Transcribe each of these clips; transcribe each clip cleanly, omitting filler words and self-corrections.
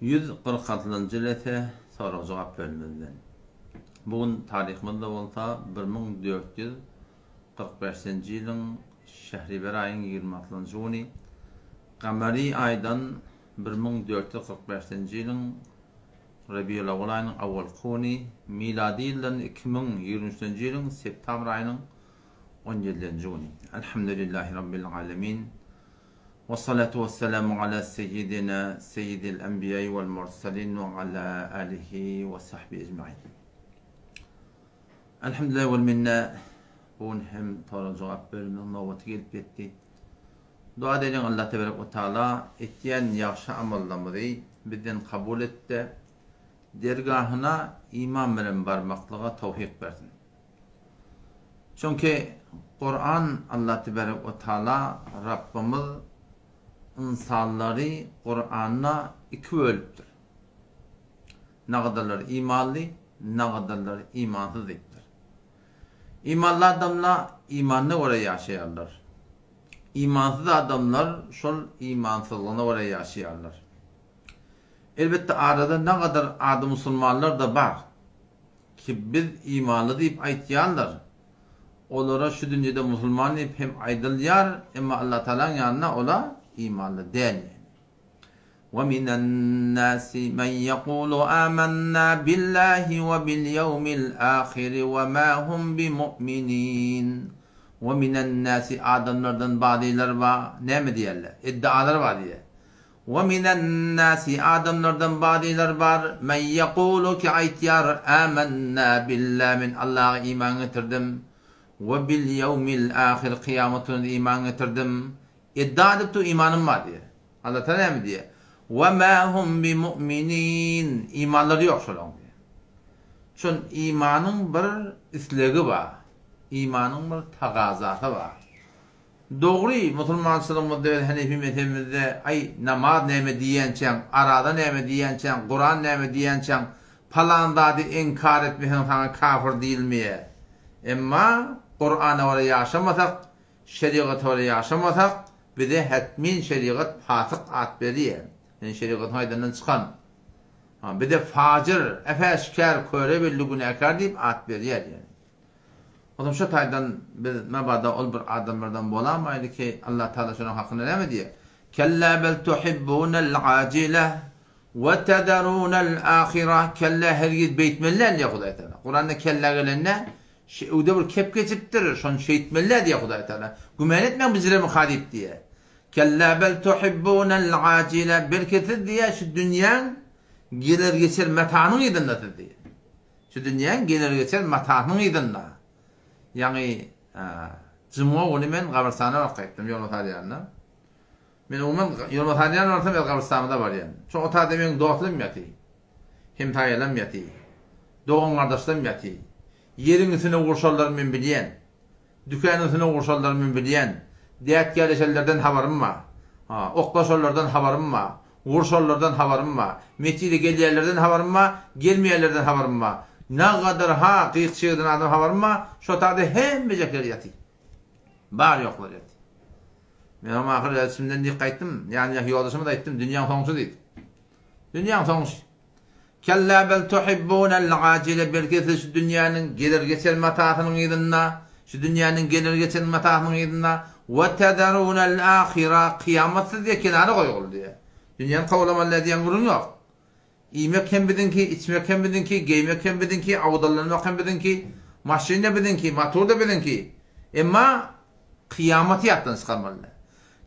146-njy ýylete soraw jogap bölüminden. Bugün tarihimizde bolsa 1445-nji ýylyň Şähriber aýynyň 26-njy güni, Gamary aýdan 1445-nji ýylyň Rabiul awwal aýynyň awwalky güni, miladi ýyldan 2023-nji ýylyň septembr aýynyň 17-nji güni. Elhamdülillahi rabbil alamin. والصلاة والسلام على سيدنا سيد الأنبياء والمرسلين وعلى آله وصحبه أجمعين. الحمد لله والمنة. Bugün hem tara cevap bölümünün navbatı gelip etti. Dua edelim Allah Tebarek ve Teala ettiyen yaxşı amallarımızı bizden kabul etti. Dergahına iman bilen barmaklığa tevfik versin. Çünkü Kur'an Allah Tebarek ve Teala Rabbimiz insanları Kur'an'a iki bölüptür. Ne kadarlar imanlı, ne kadarlar imansızdır. İmanlı adamlar imanına göre yaşayarlar. İmansız adamlar şol imansızlığına göre yaşayarlar. Elbette arada ne kadar adı Müslümanlar da var ki biz imanlı deyip aytyanlar. Olara şu dünyada Müslüman deyip hem aydılıyar ama Allah Teala'nın yanına ola imanlı değil. وَمِنَ النَّاسِ مَنْ يَقُولُ آمَنَّا بِاللّٰهِ وَبِالْيَوْمِ الْآخِرِ وَمَا هُمْ بِمُؤْمِنِينَ وَمِنَ النَّاسِ adamlardan bazılar var. Ne mi diyorlar? İddialar var diye. وَمِنَ النَّاسِ adamlardan bazılar var. مَنْ يَقُولُ ki aytiyar آمَنَّا بِاللّٰهِ min Allah'a iman getirdim. وَبِالْيَوْمِ الْآخِرِ kıyametine iman getirdim. İddia edip de imanım var diye. Allah Teala mi diye. وَمَا هُمْ بِمُؤْمِنِينَ İmanları yok şöyle diye. Çünkü imanın bir isleği var. İmanın bir tagazatı var. Doğru Müslümançılığımızda, Hanefi mezhebimizde ay namaz neme diyençen, arada neme diyençen, Kur'an neme diyençen, falan da inkar etmeyen sana kafir değil mi? Ama Kur'an'a öyle yaşamasak, şeriata öyle yaşamasak, bir de hetmin şeriat fasık at veriyor. Yani şeriatın haydandan çıkan. Bir de facir, efeşker, köre belli günahkar deyip at veriyor yani. O zaman şu taydan bir mebada ol bir adamlardan bolamaydı ki Allah Teala şunun hakkını ne mi diye? Kella bel tuhibbunel acile ve tederunel ahire. Kella her git beytmeller diye Huday Teala. Kur'an'da kella gelenine o da bir kep geçiptirir. Şun şeytmeller diye Huday Teala. Gümen etmeyin bizlere muhalif diye. Kella bel tuhibbunel acile. Belki diye şu dünyanın gelir geçer metanın idindadır diye. Şu dünyanın gelir geçer metanın idindadır. Yani cuma günü ben kabristana vakaytım yol otaryanına. Ben umum yol otaryanına ortam el kabristanımda var yani. Çok otarda benim doğatlım yatı. Hem tayyalım yatı. Doğum kardeşlerim yatı. Yerin üstüne vurşallarım ben bileyen. Dükkanın üstüne vurşallarım ben bileyen. Diyet gelişellerden haberim var. Oklaşallardan haberim var. Vurşallardan haberim var. Meçhide geliyerlerden haberim var. Gelmeyenlerden haberim var. Ne kadar kıyıkçıydın adam haberim var. Şu tadı hem becekler yatı. Bar yoklar yatı. Ben ama ahir isimden dikkat ettim. Yani yoldaşımı da ettim. Dünyanın sonuçu değil. Dünyanın sonuçu. Kella bel tuhibbunel acile. Belki şu dünyanın gelir geçer metaatının idinna. Şu dünyanın gelir geçer metaatının idinna. Ve tederunel ahire. Kıyamatsız diye kenara koyulur diye. Dünyanın kavlamalı diyen kurun yok. İyemek hem bidin ki, içmek hem bidin ki, giymek hem bidin ki, avdallanmak hem bidin ki, maşin de bidin ki, motor da bidin ki. Ama kıyameti yaptın çıkarmalı.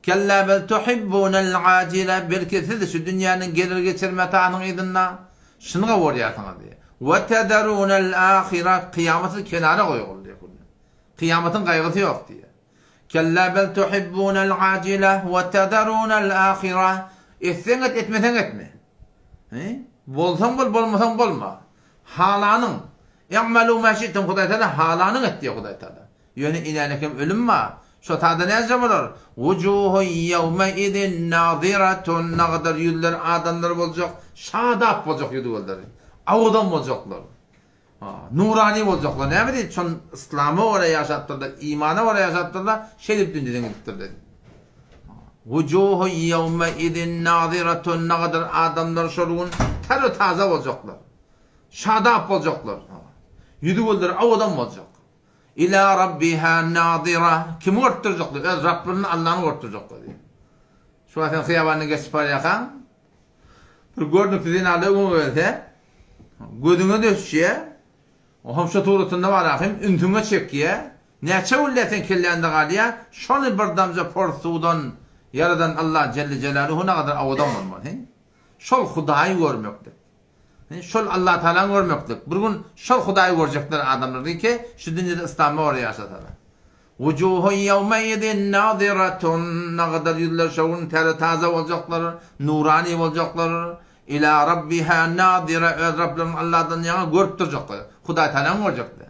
Kella bel tuhibbunel acile. Belki siz şu dünyanın gelir geçir metaanın idinna. Şunu vuruyorsunuz diye. Ve tederunel ahire. Kıyameti kenara koyulur diye. Kıyametin kaygısı yok diye. Kella bel tuhibbunel acile ve tederunel ahire. Etsen et, etmesen etme. Bolsan bol, bolmasan bolma. Halanın. Ya'melu ma şi'tum Huday Teala halanın et diye Huday Teala. Yani ilanekem ölüm var. Şu tadı ne yazılır? Vucuhun yevme idin naziratun. Ne kadar yüzler adamlar olacak. Şadap olacak yüzler. Avudan olacaklar. Nurani olacaklar. Ne mi değil? Çün İslam'ı oraya yaşattırlar. İmanı oraya yaşattırlar. Şerif dünyeden gittirler. Vucuhu yevme idin naziratun, ne kadar adamlar şolgun terö taze olacaklar. Şadap olacaklar. Yüdü oldur avadan olacak. İlâ rabbiha nazira. Kimi ortturacaklar? Rabbinin Allah'ını ortturacaklar diye. Şu an hıyabanını geçip yakan. Bir gördük dediğin Allah'ı onu verdi. Gözüne düşüyor. O hamşa tuğrutunda var akım. Üntüne çekiyor. Neçe illetin kelleğinde kalıyor. Şonu bir damca porsuğdan yaradan Allah Celle Celaluhu ne kadar avadan olmalı. Şol Hudayı görmektir. Şol Allah Teala'nı görmektir. Bir gün şol Hudayı görecekler adamlar ki şu dünyada İslam'ı oraya yaşatarlar. Vucuhun yevmeydin naziratun, ne kadar yıllar şovun teri taze olacaklar, nurani olacaklar. İlâ rabbiha nazira, Rabbimin Allah'tan yana görüp duracaklar. Huday Teala'nı görecekler.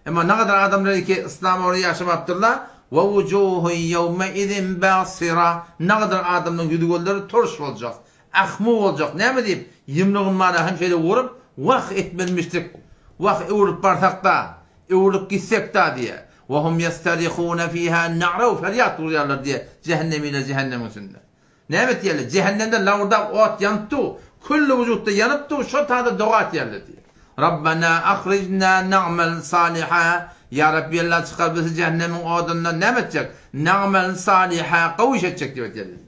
Ama ne kadar adamlar ki İslam'ı oraya yaşamaktırlar. Ve vucuhun yevmeydin basira, ne kadar adamın yüzü golleri torş olacak. Ahmu olacak. Ne mi deyip? Yımlığın mana hem şeyle vurup vah etmelmiştik. Vah uğrup bartakta, uğrup gitsek da diye. Ve hum yastarihune fiha na'ra, feryat vuruyorlar diye cehennemiyle cehennemin üstünde. Ne mi diyelim? Cehennemde lavurda ot yanıptı. Kullu vücutta yanıptı. Şu tadı doğat yerler diye. Rabbena ahricna na'mel saliha. Ya Rabbi Allah çıkar bizi cehennemin odundan ne edecek? Na'mel saliha. Kavuş edecek diye diyelim.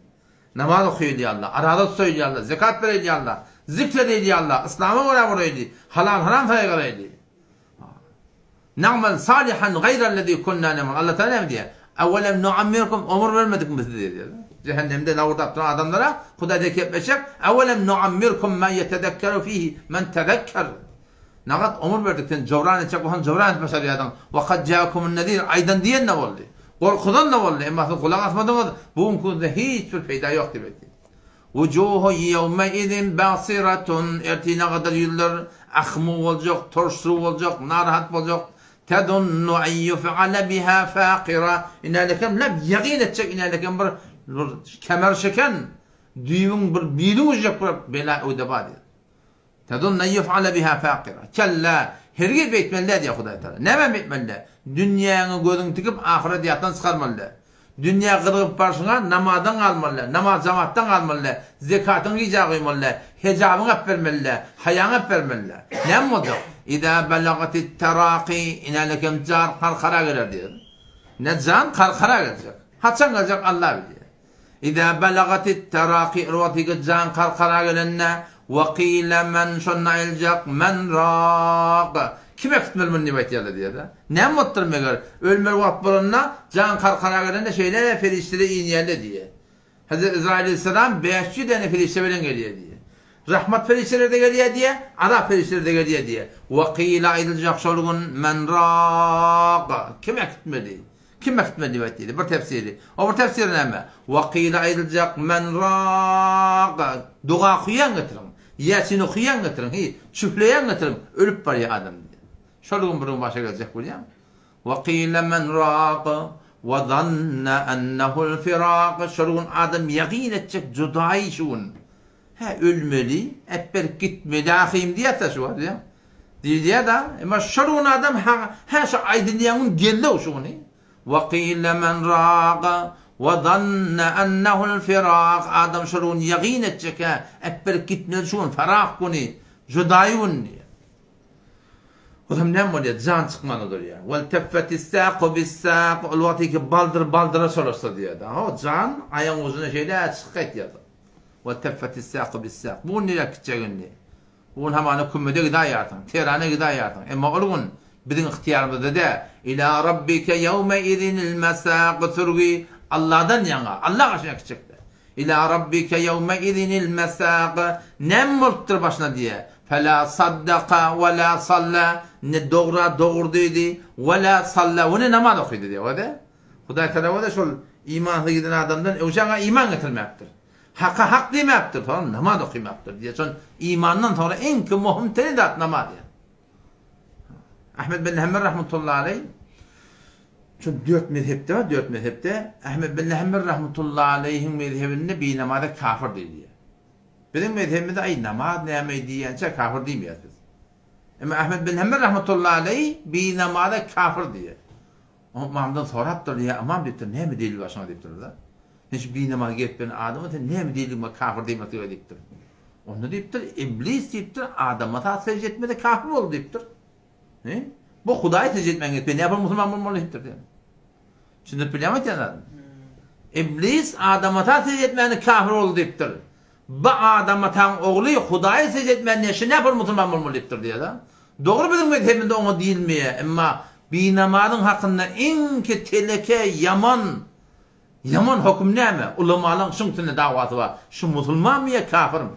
Namaz okuyor diye Allah, aradat söylüyor Allah, zekat veriyor diye Allah, zikrediyor diye Allah, İslam'a göre vuruyor diye, halal haram saygı diye. Na'mel salihan gayrellezî kunnâ ne'mel. Allah Teala ne diyor? Evvelem nuammirkum, ömür vermedik mi size diyor. Cehennemde navurda tutan adamlara Huda de kepleşecek. Evvelem nuammirkum men yetedekkeru fihi men tedekker. Ne kadar ömür verdikten cevran edecek, o han cevran etmese diye adam. Ve kad câkumun nedir, aydan diyen ne oldu? Korkudan ne oldu? Ama kulak asmadınız. Bugün kuzda hiçbir fayda yok demek. Vucuhu yevme idin basiratun. Ertiğine kadar yıllar ahmu olacak, torsu olacak, narahat olacak. Tedunnu en yuf'ale biha fâkira. İnâlekem leb yaqin edecek. İnâlekem bir kemer çeken düğümün bir bili olacak bir bela ödeba diyor. Tedunnu en yuf'ale biha fâkira. Kella. Hergir betmeliler diye Huday Teala. Neden betmeliler? Dünyanı gözün tıkıp ahiret hayattan çıkarmalılar. Dünya kırılıp başına namazdan almalılar. Namaz cemaattan almalılar. Zekatın rica koymalılar. Hecabını hep vermeliler. Hayanı hep vermeliler. Ne mi olacak? İzâ belagatit terâki inâlekem car karkara gelir diyor. Ne can? Karkara gelecek. Haçan gelecek Allah biliyor. İzâ belagatit terâki irvatiki can karkara gelenne وَقِيلَ men şonna elecek men râq. Kime kıtmel bunu nibet yerle diye de. Ne muttur meğer? Ölmer vakbarına can karkara gelende şeyler ferişleri iğneyerle diye. Hazreti İsrail Aleyhisselam 500 tane feriştelerin geliyor diye. Rahmet ferişteleri de geliyor diye. Azap ferişteleri de geliyor diye. وَقِيلَ ayrılacak şolgun men râq. Kime kıtmeli? Kim mektubu nibet diye. Bir tefsiri. O bir tefsiri ne mi? وَقِيلَ ayrılacak men râq. Dua kuyan getirin. Yasin okuyan getirin. Çüfleyen getirin. Ölüp var ya adam diye. Şolgun burun başa gelecek buraya. وَقِيلَ men râq. وَظَنَّ أَنَّهُ الْفِرَاقِ. Şolgun adam yakin edecek cudayı şun. Ölmeli. Hep gitmeli. Ahim diye de şu var ya. Diye de. Ama şolgun adam şu aydınlayanın geldi o şunu. وَقِيلَ مَنْ رَاقَ وَظَنَّ أَنَّهُ الْفِرَاقِ. Adam şurun yaqin edecek ha. Ekber gitmeli şun farak kuni. Judayun diye. O zaman ne oluyor? Can çıkmalıdır ya. وَالْتَفَّتِ السَّاقُ بِالسَّاقُ. O vakti ki baldıra sorarsa diye. O can ayağın uzun şeyle çıkık diye. وَالْتَفَّتِ السَّاقُ بِالسَّاقُ. Bu nereye gideceğin diye. Bunun hemen kümmede gıda yaratan. Terane gıda yaratan. Ama oğlum bizim ihtiyarımızda da ila rabbike yevme idinil mesâq sürgü. Allah'tan yana. Allah karşına gidecekler. İlâ rabbike yevme idinil mesâq. Ne murttur başına diye. Fela saddaka ve la salla. Ne doğurduydu. Ve la salla. Ve ne namaz okuydu diye. O da. Huday Teala da şol imanlı giden adamdan uçağa iman getirmektir. Hakka hak demektir. Tamam, namaz okumaktır diye. Son imandan sonra en ki muhim tenidat namaz diye. Ahmed bin Hanbel rahmetullahi aleyh. Çünkü 4 mezhepte var, 4 mezhepte. Ahmed bin Hanbel rahmetullahi aleyhin mezhebinde bir namazda kafir değil diye. Bizim mezhebimizde ay namaz ne diyence kafir demiyoruz biz. Ama Ahmed bin Hanbel rahmetullahi aleyh bir namazda kafir diye. O mamdan sorattır ya, amam deyiptir, ne mi değil başına deyiptir da. Hiç bir nama gitmeyen adamı ne mi diyelim kafir demek deyiptir. Onu deyiptir, iblis deyiptir, adama ta secde etmedi kafir oldu deyiptir. Bu Hudayı secde etmen gitmeyen ne yapar Müslüman olmalı deyiptir. Şimdi bilemek yani. İblis adama ta secde etmeni kafir oldu deyiptir. Bu adama ta oğlu Hudayı secde etmen ne yapar Müslüman olmalı deyiptir diye da. Doğru bizim mezhebinde onu değilmeye ama bir namazın hakkında en ki teleke yaman hüküm neyme? Ulamaların şuntunne davatı var. Şu Müslüman mı ya kafir mi?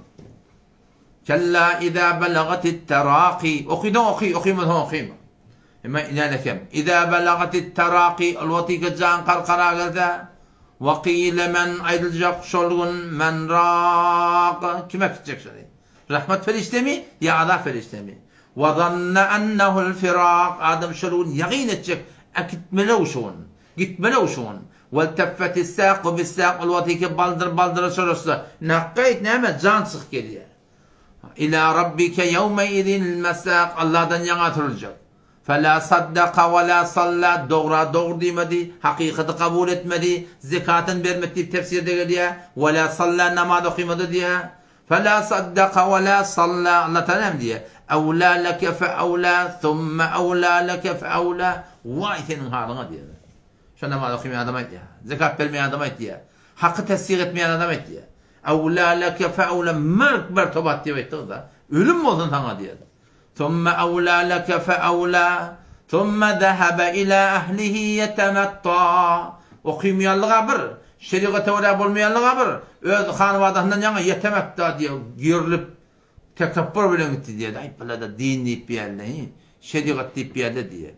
Kella idâ belagatit terâqi. Okuymadan okuyma. Ama inalekem. İdâ belagatit terâqi. Al-vatika can karkara geldi. Ve qîle men ayrılacak şolgun men râq. Kime gidecek şey? Rahmet ferişte mi? Ya azap ferişte mi? Ve zanne ennehu'l firâq. Adam şolgun yaqin edecek. Gitmeli uşun. وَالْتَفَّتِ السَّاقُ بِالسَّاقُ الْوَطِيكِ baldır sorarsa nakayt neyme can sık geliyor. İlâ rabbike yevmeydin mesâq Allah'tan yana atılacak. فَلَا صَدَّقَ وَلَا صَلَّى doğru demedi, hakikati kabul etmedi, zekatın vermedi tefsirde geliyor. وَلَا صَلَّى namaz okumadı diye. فَلَا صَدَّقَ وَلَا صَلَّى Allah Teala diye. اَوْلَى لَكَ فَاَوْلَى ثُمَّ اَوْلَى لَكَ فَاَوْلَى Vay senin halına diye. Şu namaz okumayan adam et ya. Zekat vermeyen adam et ya. Hakkı tesir etmeyen adam et ya. اَوْلَى لَكَ فَاَوْلَى mertobat diye etti o da. Ölüm mü olsun sana diye. ثُمَّ اَوْلَى لَكَ فَاَوْلَى ثُمَّ ذَهَبَ اِلَى اَهْلِهِ يَتَمَتَّى Okumayanlığa bir, şerikate oraya bulmayanlığa bir, öz hanıvadahından yana yetemetta diye girilip tekabbür bile gitti diye. Ay böyle da din deyip bir yerine, şerikat deyip bir yerde diye.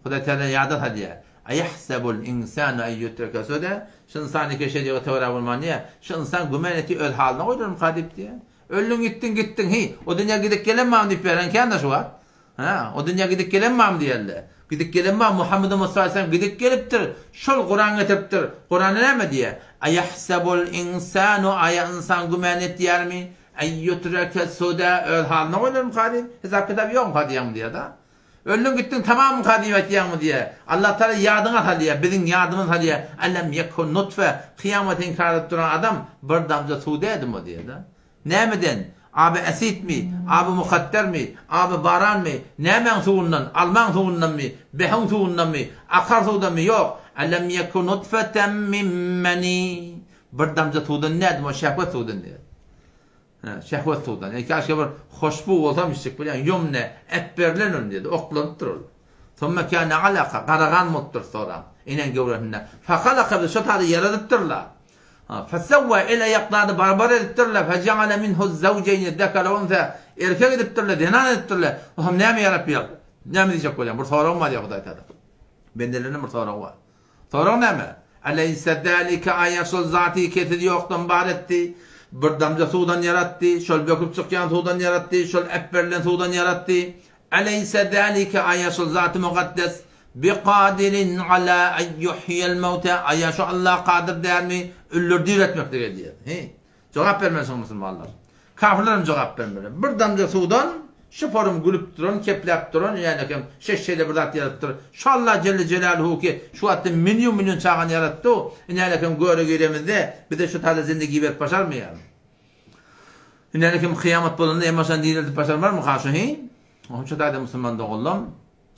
Huda Teala yadat diye. Ayahsabul insanu en yutraka suda. Şu insan ki şerikate oraya bulman diye. Şu insan gümeneti öz haline koydurum kadip diye. Öldün gittin. O dünya gidip gelemem deyip veren kendi şu var. O dünya gidip gelemem diyorlar. Gidip gelemem Muhammed Mustafa Aleyhisselam gidip geliptir. Şol Kur'an getiriptir. Kur'an'ı ne mi diye? Ayahsabul insanu aya insan gümenet diyer mi? En yutraka suda öz haline koydurum kadip. Hesap kitap yok kadiyem diye da. Öldün gittin tamam mı kadiyem diyem diye. Allah Teala yadına ta diye. Bizim yadımız ta diye. Allem yekun nutfe. Kıyamet inkar edip duran adam bir damca suda edim o diye da. Nemeden? Abi esit mi? Abi mukadder mi? Abi baran mı? Nemen suğundan? Alman suğundan mı? Behun suğundan mı? Akar suğundan mı? Yok. Alem yekun nutfeten min meni. Bir damca suğundan nedim o şehvet suğundan diye. Şehvet suğundan. Yani kaşke bir hoşbu olsam işçik böyle. Yomne etberlenir dedi. Oklanıp durur. Sonra kâne alaka. Karagan muttur sonra. İnen gövrehinden. Fakalaka bir şotarı yaradıptırlar. فسوى إلى يقطع بربر الترلة فجعل منه الزوجين الذكر والأنثى erkek ediptirler, denan ediptirler. Oğlum ne mi yarabbi? Ne mi diyecek böyle? Bir sorun var ya Huday Teala. Bendelerine bir sorun var. Sorun ne mi? Aleyse zâlike ayasul zati ketidi yoktan baretti. Bir damca sudan yarattı. Şöyle döküp çıkan sudan yarattı. Şöyle ekberlen sudan yarattı. Aleyse zâlike ayasul zati mukaddes. Biqadirin ala en yuhyel mevte. Aya şu Allah kadir der mi? Ölür diretmekte diyor. Cevap vermesin Müslümanlar. Kafirlerim cevap vermeli. Bir damca sudan şu forum gülüp duran, keplep duran, yani ki şeyle bir zat yarattır. Şu Allah Celle Celaluhu ki şu hatta milyon çağın yarattı. Yani ki göre göremizde bir de şu tarzda zindagi verip başarmayalım. Yani ki kıyamet bulundu emasan dinle başarmar mı karşı? O şu tarzda Müslüman doğullum.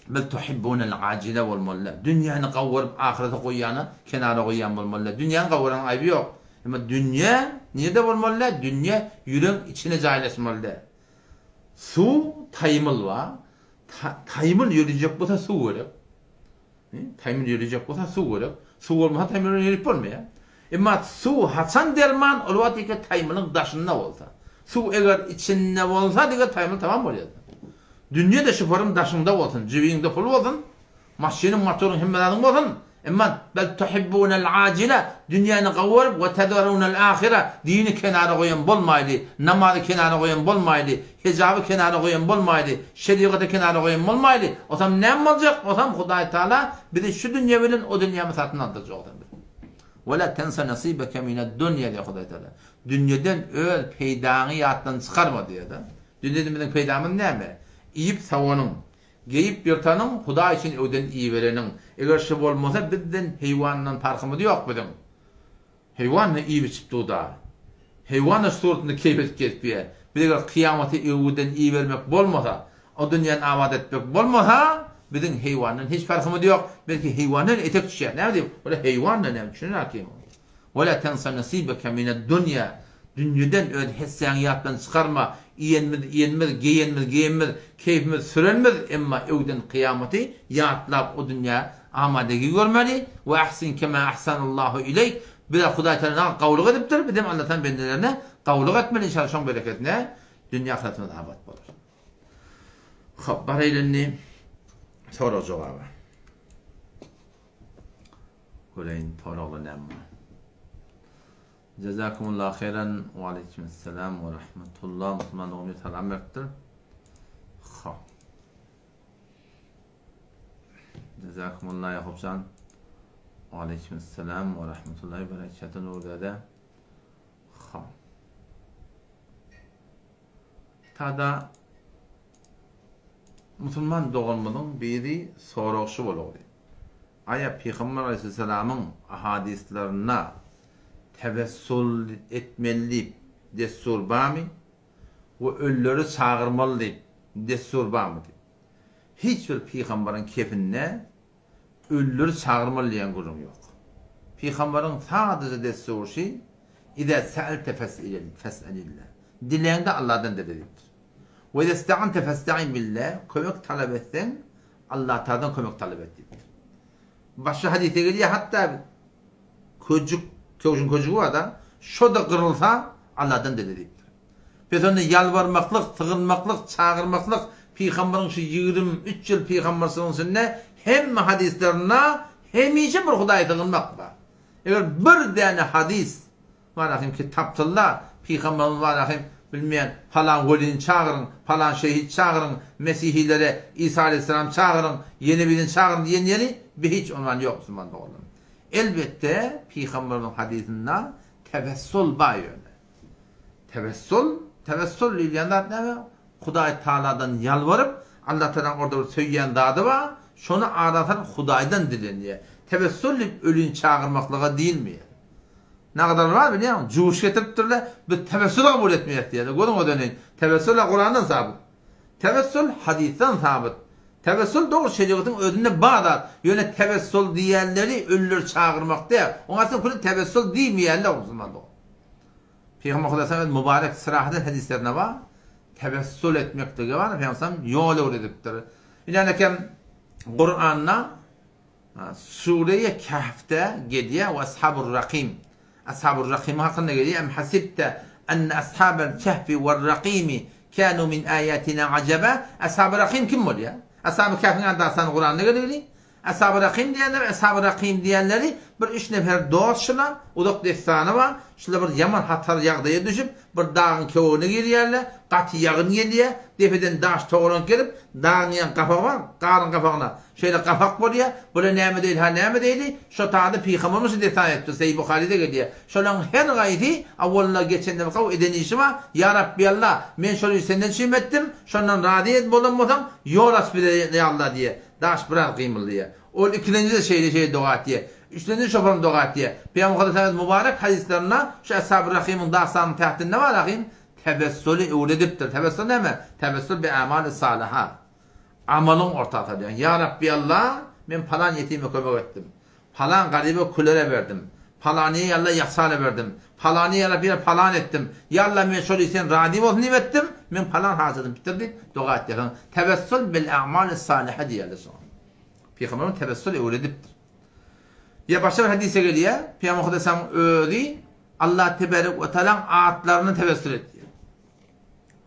Bel tuhibbunel acile vel mulla. Dünyanı kavurup ahirete koyyanı kenara koyyan bulmalı. Dünyanın kavuran ayıbı yok. Ama dünya nerede bulmalı? Dünya yüreğin içine caylaşmalı. Su taymıl var. Taymıl yürüyecek olsa su gerek. Taymıl yürüyecek olsa su gerek. Su olmasa taymıl yürüyüp olmuyor. Ama su hasan derman o vakit ki taymılın daşında olsa. Su eğer içinde olsa diye taymıl tamam oluyor. Dünyada şoförün daşında olsun, cibinde pul olsun, maşinin motorun himmeladın olsun. Ama bel tuhibbunel acile, dünyanı kavurup ve tedarunel ahire, dini kenara koyan bolmaydı, namazı kenara koyan bolmaydı, hicabı kenara koyan bolmaydı, şeriatı kenara koyan bolmaydı. O zaman ne olacak? O zaman Huday Teala bir de şu dünya verin, o dünyamı satın aldıracak. Ve la tensa nasibeke mined dünya diye Huday Teala. Dünyadan öl peydanı yattan çıkarma diye da. Dünyadan peydamın ne mi? İyip savanın, geyip yırtanın, Huda için öden iyi verenin. Eğer şu olmasa bizden heyvanla farkımız yok bizim. Hayvanla iyi biçip da. Hayvanla suretini keyfet ketpiye. Bir de kıyameti övüden iyi vermek bolmasa, o dünyanı avat etmek bolmasa, bizim hayvanın hiç farkı yok. Belki hayvanın etek düşer. Ne diyeyim? Öyle hayvanla ne düşünün hakim. Vela tensa nasibeke mined dünya. Dünyadan öyle hessaniyattan çıkarma. Yenmez, giyinmez, keyfimiz sürelmez. Ama övden kıyameti yaatlap o dünya amadegi görmeli. Ve ahsin kema ahsanallahu ileyk. Bir de Huday Teala'na kavluk ediptir. Bir de Allah'tan bendelerine kavluk etmeli. İnşallah şun bereketine dünya ahiretimiz abad bulur. Xop, baraylenni soru cevabı. Göreyin soruğlu nemma. Cezakumullahu khairan ve aleykümselam ve rahmetullah. Müslüman doğumlu salam verdir. Xop. Cezakumullahu Yakupcan. Ve aleykümselam ve rahmetullahi ve berekatun uğrada. Xop. Tada Müslüman doğumlunun biri soruqşı bolğudy. Aya Peygamber Aleyhisselam'ın hadislerine tevessül etmeli destur bami ve ölüleri çağırmalı destur bami. Hiçbir peygamberin kefinde ölüleri çağırmalı diyen kurum yok. Peygamberin sadece desturuşu İza sa'alte fes'elillah. Dileğinde Allah'tan dediğidir. Ve izâ ista'ante festa'in billah. Kömek talep etsen Allah Teala'dan kömek talep ettiğidir. Başka hadise geliyor hatta çocuğun var da şu da kırılsa Allah'tan dediğidir. Peşinde yalvarmaklık, sığınmaklık, çağırmaklık Peygamberin şu 23 yıl Peygamberinin sünne hem hadislerine hem iyice bir Hudaya sığınmak var. Eğer bir tane hadis var kitaptıllah Peygamberin var bilmeyen falan velini çağırın, falan şehit çağırın, Mesihilere İsa Aleyhisselam çağırın, yeni birini çağırın diyen yeri bir hiç ondan yok Müslüman oğlum. Elbette Peygamberin hadisinde tevessül var yönü. Tevessül ilgilenler ne var? Huday Teala'dan yalvarıp Allah Teala'nın orada bir söyleyen dadı var. Şunu ağlatan Huday'dan dileniyor. Tevessül ölün çağırmaklığa değil mi? Ne kadar var biliyor musun? Cuhuş getiriptirler, bir tevessül kabul etmeyecek diye. Görün o döneyin. Tevessül Kur'an'dan sabit. Tevessül hadisten sabit. Tevessül doğru şeriatın ödünde bağda. Yöne tevessül diyenleri ölür çağırmak değil. Onun aslında tevessül demeyenler olsun. Peygamber Aleyhisselam mübarek sırahatin hadislerine var. Tevessül etmekte var. Peygamber yolu öğretiptir. Yani Kur'an'na Sure-i Kahf'te geliyor ve Ashab-ı Rakim. Ashab-ı Rakim hakkında geliyor. Em hasibte enne Ashab-ı Kahfi ve Rakimi kanu min ayatina acaba. Ashab-ı Rakim kim oluyor? Ashab-ı Kahf'in adasını Kur'an'da geliyor. Ashab-ı Rakim diyenler, Ashab-ı Rakim diyenleri bir üç nefer doğuşçular, uduk destanı var. Şöyle bir yaman hatar yağdaya düşüp, bir dağın kevunu geliyorlar, katı yağın geliyor, tepeden daş toğulan gelip, dağın yan kapak var, karın kapağına. Şöyle kapak oluyor, böyle neyme değil, neyme değil, şu tağda Peygamberimiz destan etti, Seyyid Bukhari'de geliyor. Şöyle her gayeti, avvalına geçenler kav eden işi var, Ya Rabbi Allah, ben şöyle senden şim ettim, şundan razı et bulunmadan, yol asbide Allah diye, daş bırak kıymalı diye. O ikinci de şeyle dua diye. Üçüncü şoförün dua diye. Peygamber Aleyhisselam mübarek hadislerine şu Ashab-ı Rahim'in dağsanın tahtında ne var Rahim? Tevessülü öğretiptir. Tevessül ne mi? Tevessül bir amali saliha. Amalın ortaya diyor. Ya Rabbi Allah, ben falan yetimi kömek ettim. Falan garibe kulere verdim. Falaniye yalla yaksale verdim. Falaniye yalla bir falan ettim. Yalla ben şöyle sen radim olsun ettim. Ben falan hazırladım. Bitirdik. Dua ettik. Tevessül bil amali saliha diye sonra. Peygamberin tevessülü öğretiptir. Ya başka bir hadise geliyor. Peygamber Aleyhisselam öğretti. Allah Tebarek ve Teala'nın ayetlerine tevessül etti.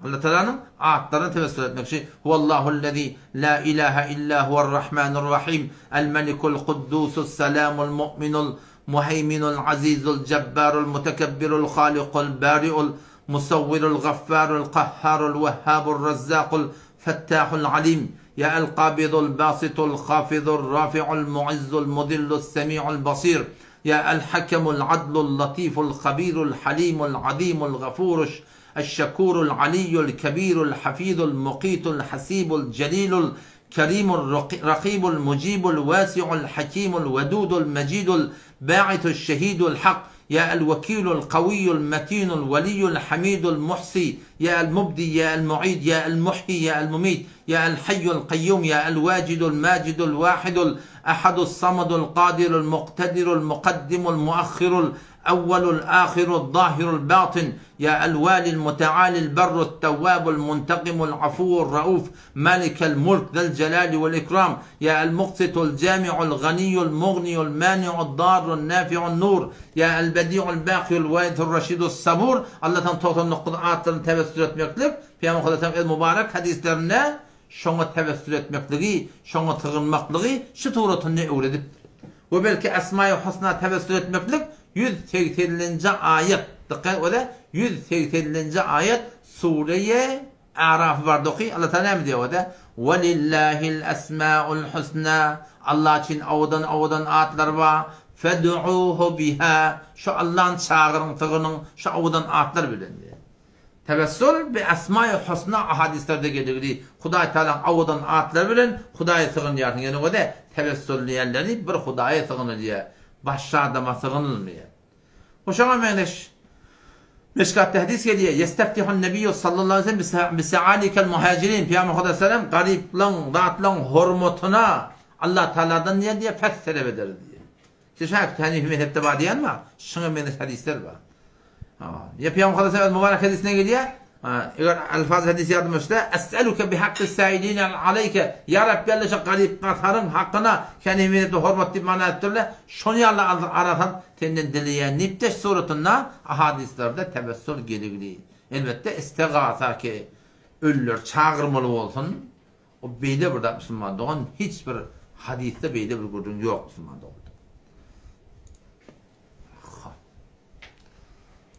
Allah Teala'nın ayetlerine tevessül etmek için Huvallahu'llezî la ilahe illa huve'r-rahmanir-rahim el-melikul kuddusus selamul mu'minul muheyminul azizul cebbarul mutekebbirul halikul bari'ul musavvirul gaffarul kahharul vehhabul razzaqul fettahul alim يا القابض الباسط الخافض الرافع المعز المذل السميع البصير يا الحكم العدل اللطيف الخبير الحليم العظيم الغفور الشكور العلي الكبير الحفيظ المقيت الحسيب الجليل الكريم الرقيب المجيب الواسع الحكيم الودود المجيد الباعث الشهيد الحق يا الوكيل القوي المتين الولي الحميد المحصي يا المبدي يا المعيد يا المحيي يا المميت يا الحي القيوم يا الواجد الماجد الواحد الأحد الصمد القادر المقتدر المقدم المؤخر الأول الآخر الظاهر الباطن يا الوالي المتعالي البر التواب المنتقم العفو الرؤوف مالك الملك ذا الجلال والإكرام يا المقسط الجامع الغني المغني المانع الضار النافع النور يا البديع الباقي الوارث الرشيد الصبور الله تنطق النقطات تبسل etmeklik Peygamber Efendimiz mübarek hadislerinde şoňa tebessül etmekligi, şoňa tygynmakligi şu turatynda öwredip. Ve belki Esma-i Husna tebessül etmeklik 180-nji ayet. Dikkat öyle 180-nji ayet Sure-i Araf bardoki Allah Teala ne diyor da? Velillahil esmaul husna. Allah için awadan atlar var. Fed'uhu biha. Şu Allah'ın çağırıntığının şu awadan atlar bilen diyor. Tebessül bi esma-i husna hadislerde gelir. Hudaý Teala awadan atlar bilen Hudaýa sığınýar. Yani o da tebessüllýärleri bir Hudaýa sığınýar. Başka adama sığınılmıyor. Hoşuma meneş. Meşkat hadis geliyor. Yesteftihun Nebiyyü sallallahu aleyhi ve sellem bise'alikel muhacirin. Peygamber aleyhisselam gariplan, zatlan hurmatına Allah Teala'dan niye diye fesselep eder diye. Şeşak Hanifi mezhepte var diyen var. Şuna meneş hadisler var. Ya Peygamber aleyhisselam mübarek hadisine geliyor. Eğer alfaz hadisi yazmışsa es'eluke bihakkı sâilîn aleyke ya Rabbi Allah garip qatarın hakkına kendimi hürmet edip mana ettirle şonu Allah aratan tenden dileyen nipteş suratında hadislerde tebessül geligli. Elbette istigasa ki ölür çağırmalı olsun. O beyle burada Müslüman doğan hiçbir hadiste beyle bir gördüğün yok Müslüman doğan.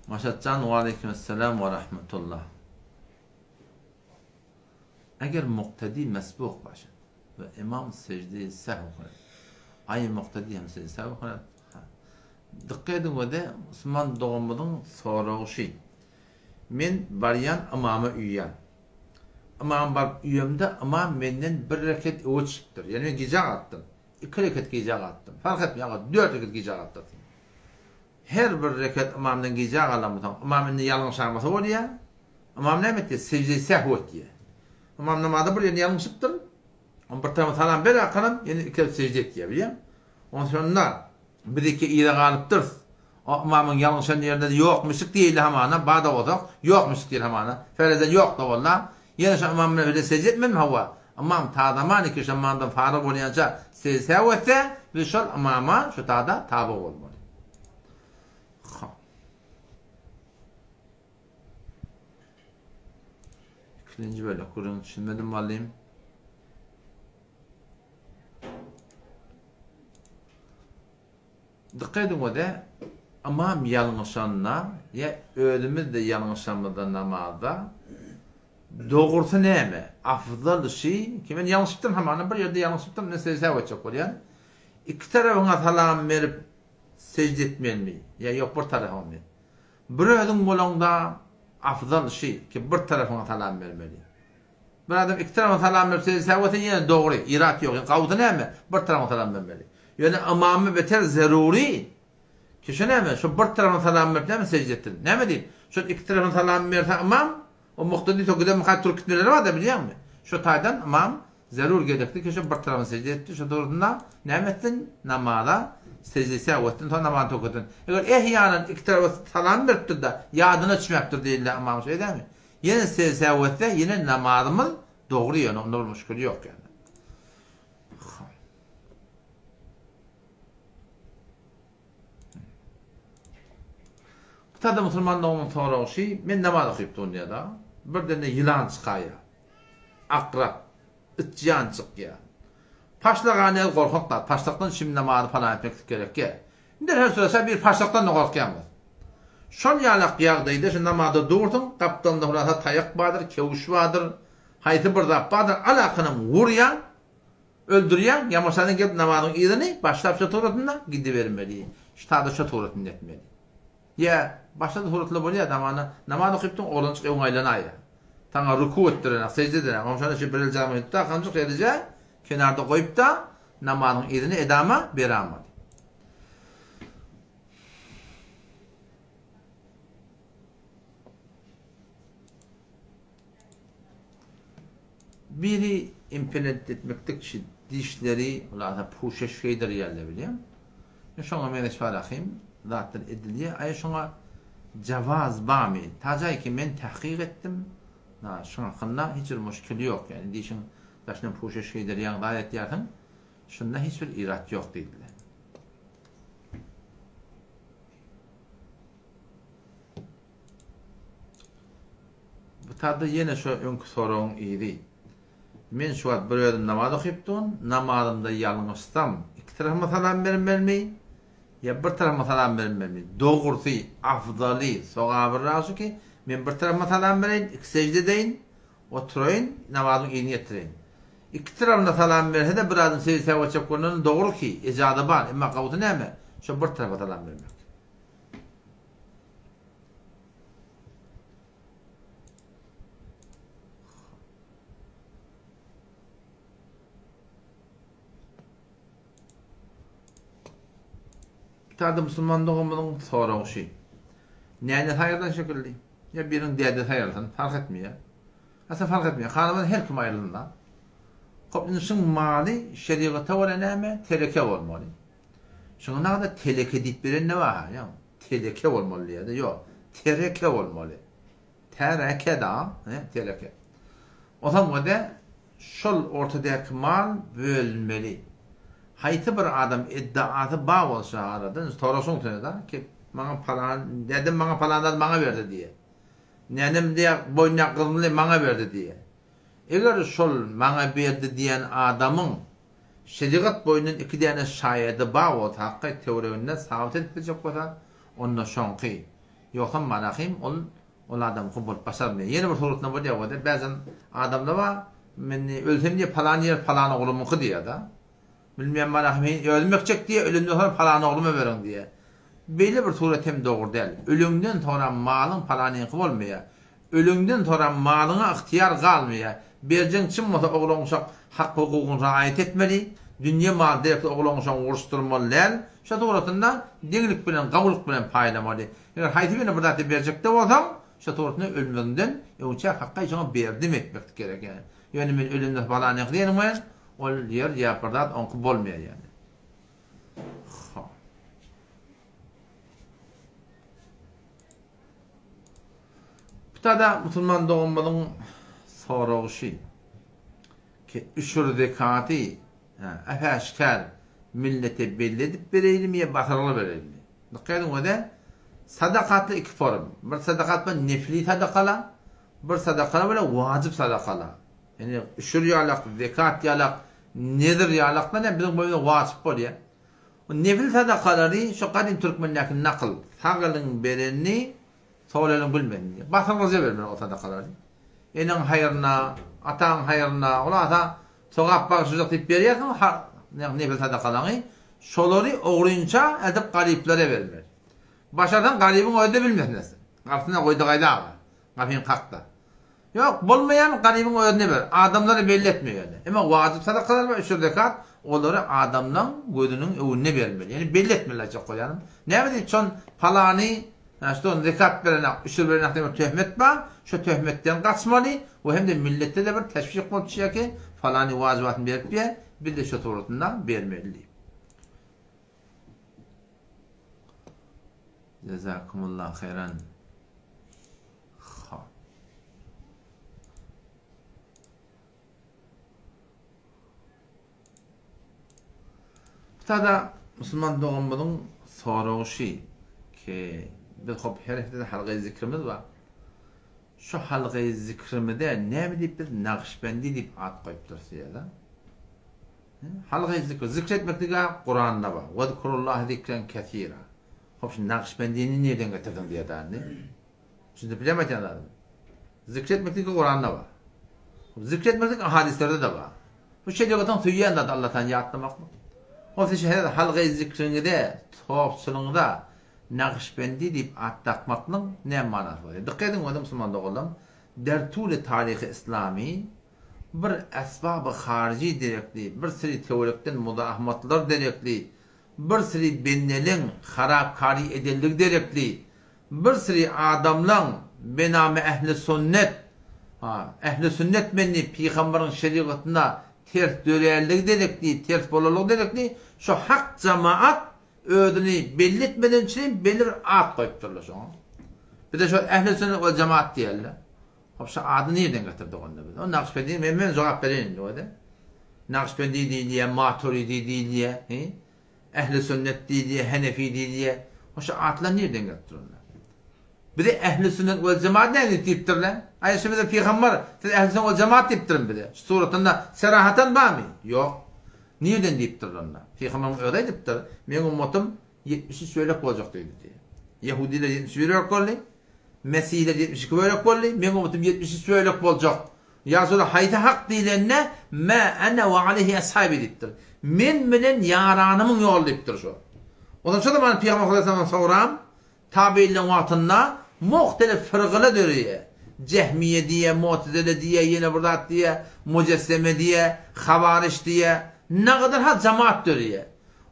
Maşatcan ve aleykümselam ve rahmetullah. Eğer muqtedi mesbuk başa ve imam secde-i sehv kılar. Aynı muqtedi hem secde-i sehv kılar. Dikkat edin ve de Müslüman doğumudun soruğu men baryan imamı üyyan. İmam bar üyemde imam menden bir reket ölçüptür. Yani ben gece attım. 2 reket gece attım. Fark etmiyor. 4 reket gece attım. Her bir reket imamdan gece alamıdan. İmamın yanlış anlaması oluyor. İmam ne etti? Secde-i sehv etti. İmam namazda bir yerini yanlışıptır. On bir tarafı salam bir akınım, yani 2 secde etti biliyor musun? Ondan sonra bir iki iyide kalıptır. O imamın yanlışın yerinde yokmuşluk değil hamana, bağda olacak, yokmuşluk değil hamana. Ferezden yok da valla. Yine şu imamın öyle secde etmem hava. İmam tağdaman ki şu imamdan farık olayanca secde sevetse, ve şu imama şu tağda tabi olmalı. İkinci böyle Kur'an düşünmedim vallahi. Dikkat edin o da imam yanlışanla ya ölümüz de yanlışanmadan namazda doğrusu ne mi? Afdal şey kimin yanlışlıktan hemen bir yerde yanlışlıktan ne secde çok oluyor. İki tarafına salam verip secde etmeyen mi? Ya yok bir tarafına mı? Bir ödün bolanda afdal şey ki bir tarafına salam vermeli. Bir adam iki tarafına salam verse sevati yine doğru. İrat yok. Kavdu ne mi? Bir tarafına salam vermeli. Yani imamı beter zaruri. Ki şu ne mi? Şu bir tarafına salam verse mi secde ettin? Ne mi diyeyim? Şu iki tarafına salam verse imam o muhtedi tokuda mukat Türk kitleleri var da biliyor musun? Şu taydan imam zarur gerekti ki şu bir tarafına secde etti. Şu doğrunda ne ettin? Namada secde sevattin sonra namaz okudun. Eğer ehyanın iki tarafı salam verdi de yadına düşmektir değil de imam şey değil mi? Yine secde sevatte yine namazımız doğru yani onda bir müşkül yok yani. Tadı Müslüman doğumun sorağı şey men namaz okuyup dünyada bir tane yılan çıkaya. Akrap, ıtcan çıkaya. Paşlağanel korkaklar. Paşlaktan şimdi namazı falan etmek gerek ki. Şimdi her sırası bir paşlaktan da korkayamaz. Şol yalak yağdaydı. Şimdi namazda durdun. Kaptanında hurata tayak vardır, kevuş vardır. Hayti bir zap vardır. Alakını vuruyan, öldürüyen. Yamasanın gelip namazın izini başlayıp şu turatında gidivermeli. İşte şu turatını etmeli. Ya başladı turatla böyle adamana namaz okuyuptun oradan çıkıyor onaylanaya. Ya. Tana ruku ettirene, secde edene. Komşana şu birel camiyyette kancık edeceği. Kenarda koyup da namazın izini edama veremedi. biri implement etmektik dişleri ulan puşeş şeydir yerle bileyim. Şuna men isfarahim zaten ediliye ay şuna cevaz bami. Tacay ki men tahqiq ettim. Na şuna qanna hiç bir müşkili yok yani dişin daşnan puşeş şeydir yani gayet yakın. Şunda hiçbir irat yok dediler. Bu tadı yine şu önkü sorun iyiydi. Men şu an bir ödüm namaz okuyuptun, namazımda yalnızsam, iki tarafıma salam vermeli, ya bir tarafıma salam vermeli. Doğrusu, afdali, soğabı razı ki, men bir tarafıma salam vereyim, iki secde deyin, oturayım, namazın iyini getirin. İki tarafına salam verirse de birazın seviyse açıp konunun doğru ki, icadı var, ama kavutu ne mi? Şu bir tarafa salam vermek. Tadı Müslümanlığımın soruğu şey. Neyine hayırdan şekilli? Ya birinin diyede hayırdan fark etmiyor. Aslında fark etmiyor. Kanımın her kim ayrılığından. Kopyasının mali şeriata olan neyme? Teleke olmalı. Şuna ne kadar teleke deyip bilen ne var ya? Teleke olmalı ya da yok. Tereke olmalı. Tereke da, teleke. O zaman da şol ortadaki mal bölünmeli. Hayti bir adam iddiatı bağ olsa aradan sorasun da ki bana falan dedim bana falandan bana verdi diye. Nenem diye boyuna kılınlı bana verdi diye. Eğer şol bana verdi diyen adamın şeriat boyunun iki tane şayeti bağ olsa hakkı teoriyonda sabit edilecek olsa onunla şonqı. Yoksa manakim ol adam kubul basarmıyor. Yeni bir sorutuna bu diye var. Bazen adamda var ölsem diye falan yer falan oğlumu kı diye da. Bilmeyen bana ölmekçek diye ölümden sonra falan oğlumu verin diye. Böyle bir suret hem doğru değil. Ölümden sonra malın falan yıkı olmuyor. Ölümden sonra malına ihtiyar kalmıyor. Bercen çıkmasa oğlun uşak hak hukukunu riayet etmeli. Dünya mal direkte oğlun uşak uğraştırmalı. Şu doğrultusunda dengilik bilen, kabulük bilen paylamalı. Eğer hayti beni burada verecek de olsam, şu doğrultusunda ölümden uçak hakka içine berdim etmek gerek yani. Yani ben ölümden falan yıkı diyelim mi? O yer yapardan onku bolmuyor yani. Bu da Müslüman doğumların soruğu şey. Ki üçür zekati efeşkar millete belli edip verelim mi, batırılı verelim mi? Dikkatin o da sadakatlı iki form. Bir sadakat var nefli sadakala, bir sadakala böyle vacip sadakala. Yani üçür yalak, zekat yalak, nedir yalakla ne bizim boyunda vacip oluyor. O nefil sadakaları şu kadın Türkmenlerdeki nakıl, sağılın berenini soğulalım bilmeni. Batırılıca vermeli o sadakaları. Enin hayırına, atan hayırına, ola ata soğap bağışacak deyip veriyorsun, nefil sadakaları, şoları oğruyunca edip gariplere vermeli. Başardan garibin oyda bilmezsin. Kapısına koydu kayda var. Kapıyın kalktı. Yok, bulmayan garibin oyunu ver. Adamları belli etmiyor yani. Ama vacip sadakalar var, üçür zekat, onları adamdan gözünün önüne vermeli. Yani belli etmeli çok koyanım. Ne bileyim, son falani, işte on zekat verene, üçür verene töhmet var, şu töhmetten kaçmalı, o hem de millette de bir teşvik olacak ki, falani vacibatını verip bir de şu doğrultudan vermeli. Cezakumullah hayran. Tada Müslüman doğumların soruğu şey ki biz hop her hafta halqa zikrimiz var. Şu halqa zikrimizde ne bilip biz Nakşibendi deyip ad koyup dursa ya da. Halqa zikretmek diye Kur'an'da var. Vezkurullah zikren kesira. Hop şu Nakşibendi'ni nereden getirdin diye da ne? Şimdi bilemedin adam. Zikretmek diye Kur'an'da var. Zikretmek diye hadislerde de var. Bu şeriatın tüyyen de Allah'tan yaratmak mı? O şehirde halqa zikrinde, topçuluğunda Nakşibendi deyip ad takmakның ne manası var? Dikkat edin o da Müslüman oğlum. Dertule tarihi İslami bir esbabı harici direkli, bir sürü teorikten mudaahmatlar direkli, bir sürü bennelin harapkari edildik direkli, bir sürü adamlan bename ehli sünnet Ha, ehli sünnet menni peygamberin şeriatına ters dölerlik dedikli, ters bolalık dedikli, şu hak cemaat ödünü belli etmeden için belli bir ad koyup durlar şu. Bir de şu ehli sünnet ve cemaat diyorlar. Hop şu adı nereden getirdi onda biz? O Nakşibendi men cevap vereyim diyor da. Nakşibendi diye, Maturidi diye, ehli sünnet diye, Hanefi diye. O şu adlar nereden getiriyorlar? Bir de ehli sünnet ve cemaat ne deyiptir lan? Ay şimdi de peygamber ehli sünnet ve cemaat deyiptirin bir de. Suratında serahaten var mı? Yok. Nereden deyiptir onlar? Peygamber öyle deyiptir. Benim ummetim 70'i söylek olacak diye. Yahudiler 70 söylek oldu. Mesihler 72 söylek oldu. Benim ummetim 70'i söylek olacak. Ya sonra haydi hak diyenine ma ana ve aleyhi ashabi deyiptir. Men bilen yaranımın yolu deyiptir şu. Ondan sonra ben Peygamber Aleyhisselam'dan soram tabi'in vatanına muhtelif fırgıla dörüyor. Cehmiye diye, Mu'tezile diye, yine burada diye, Mucesseme diye, Havariş diye, ne kadar ha cemaat dörüyor.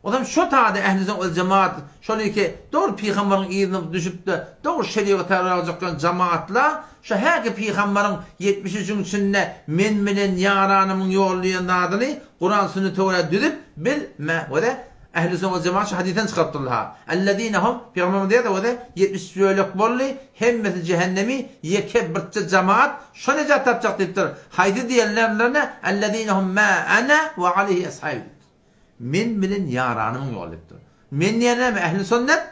O zaman şu tadı ehli sünnet ve cemaat, şöyle ki doğru peygamberin iğrini düşüp de doğru şeriatı alacak cemaatla, şu her ki peygamberin 73. içinde men bilen yaranımın yolluyan adını Kur'an sünnete öyle düdüp bilme ve de ehli sünnet ve cemaat şu hadisten çıkarttılar. Ellezinehum peygamber diye de o da 70 söylek bollu hemmeti cehennemi yekebbirçe cemaat şu necat tapacak deyiptir. Haydi diyenlerine ellezinehum ma ana ve aleyhi ashabi. Men bilen yaranımın yolu deyiptir. Men diyene mi ehli sünnet?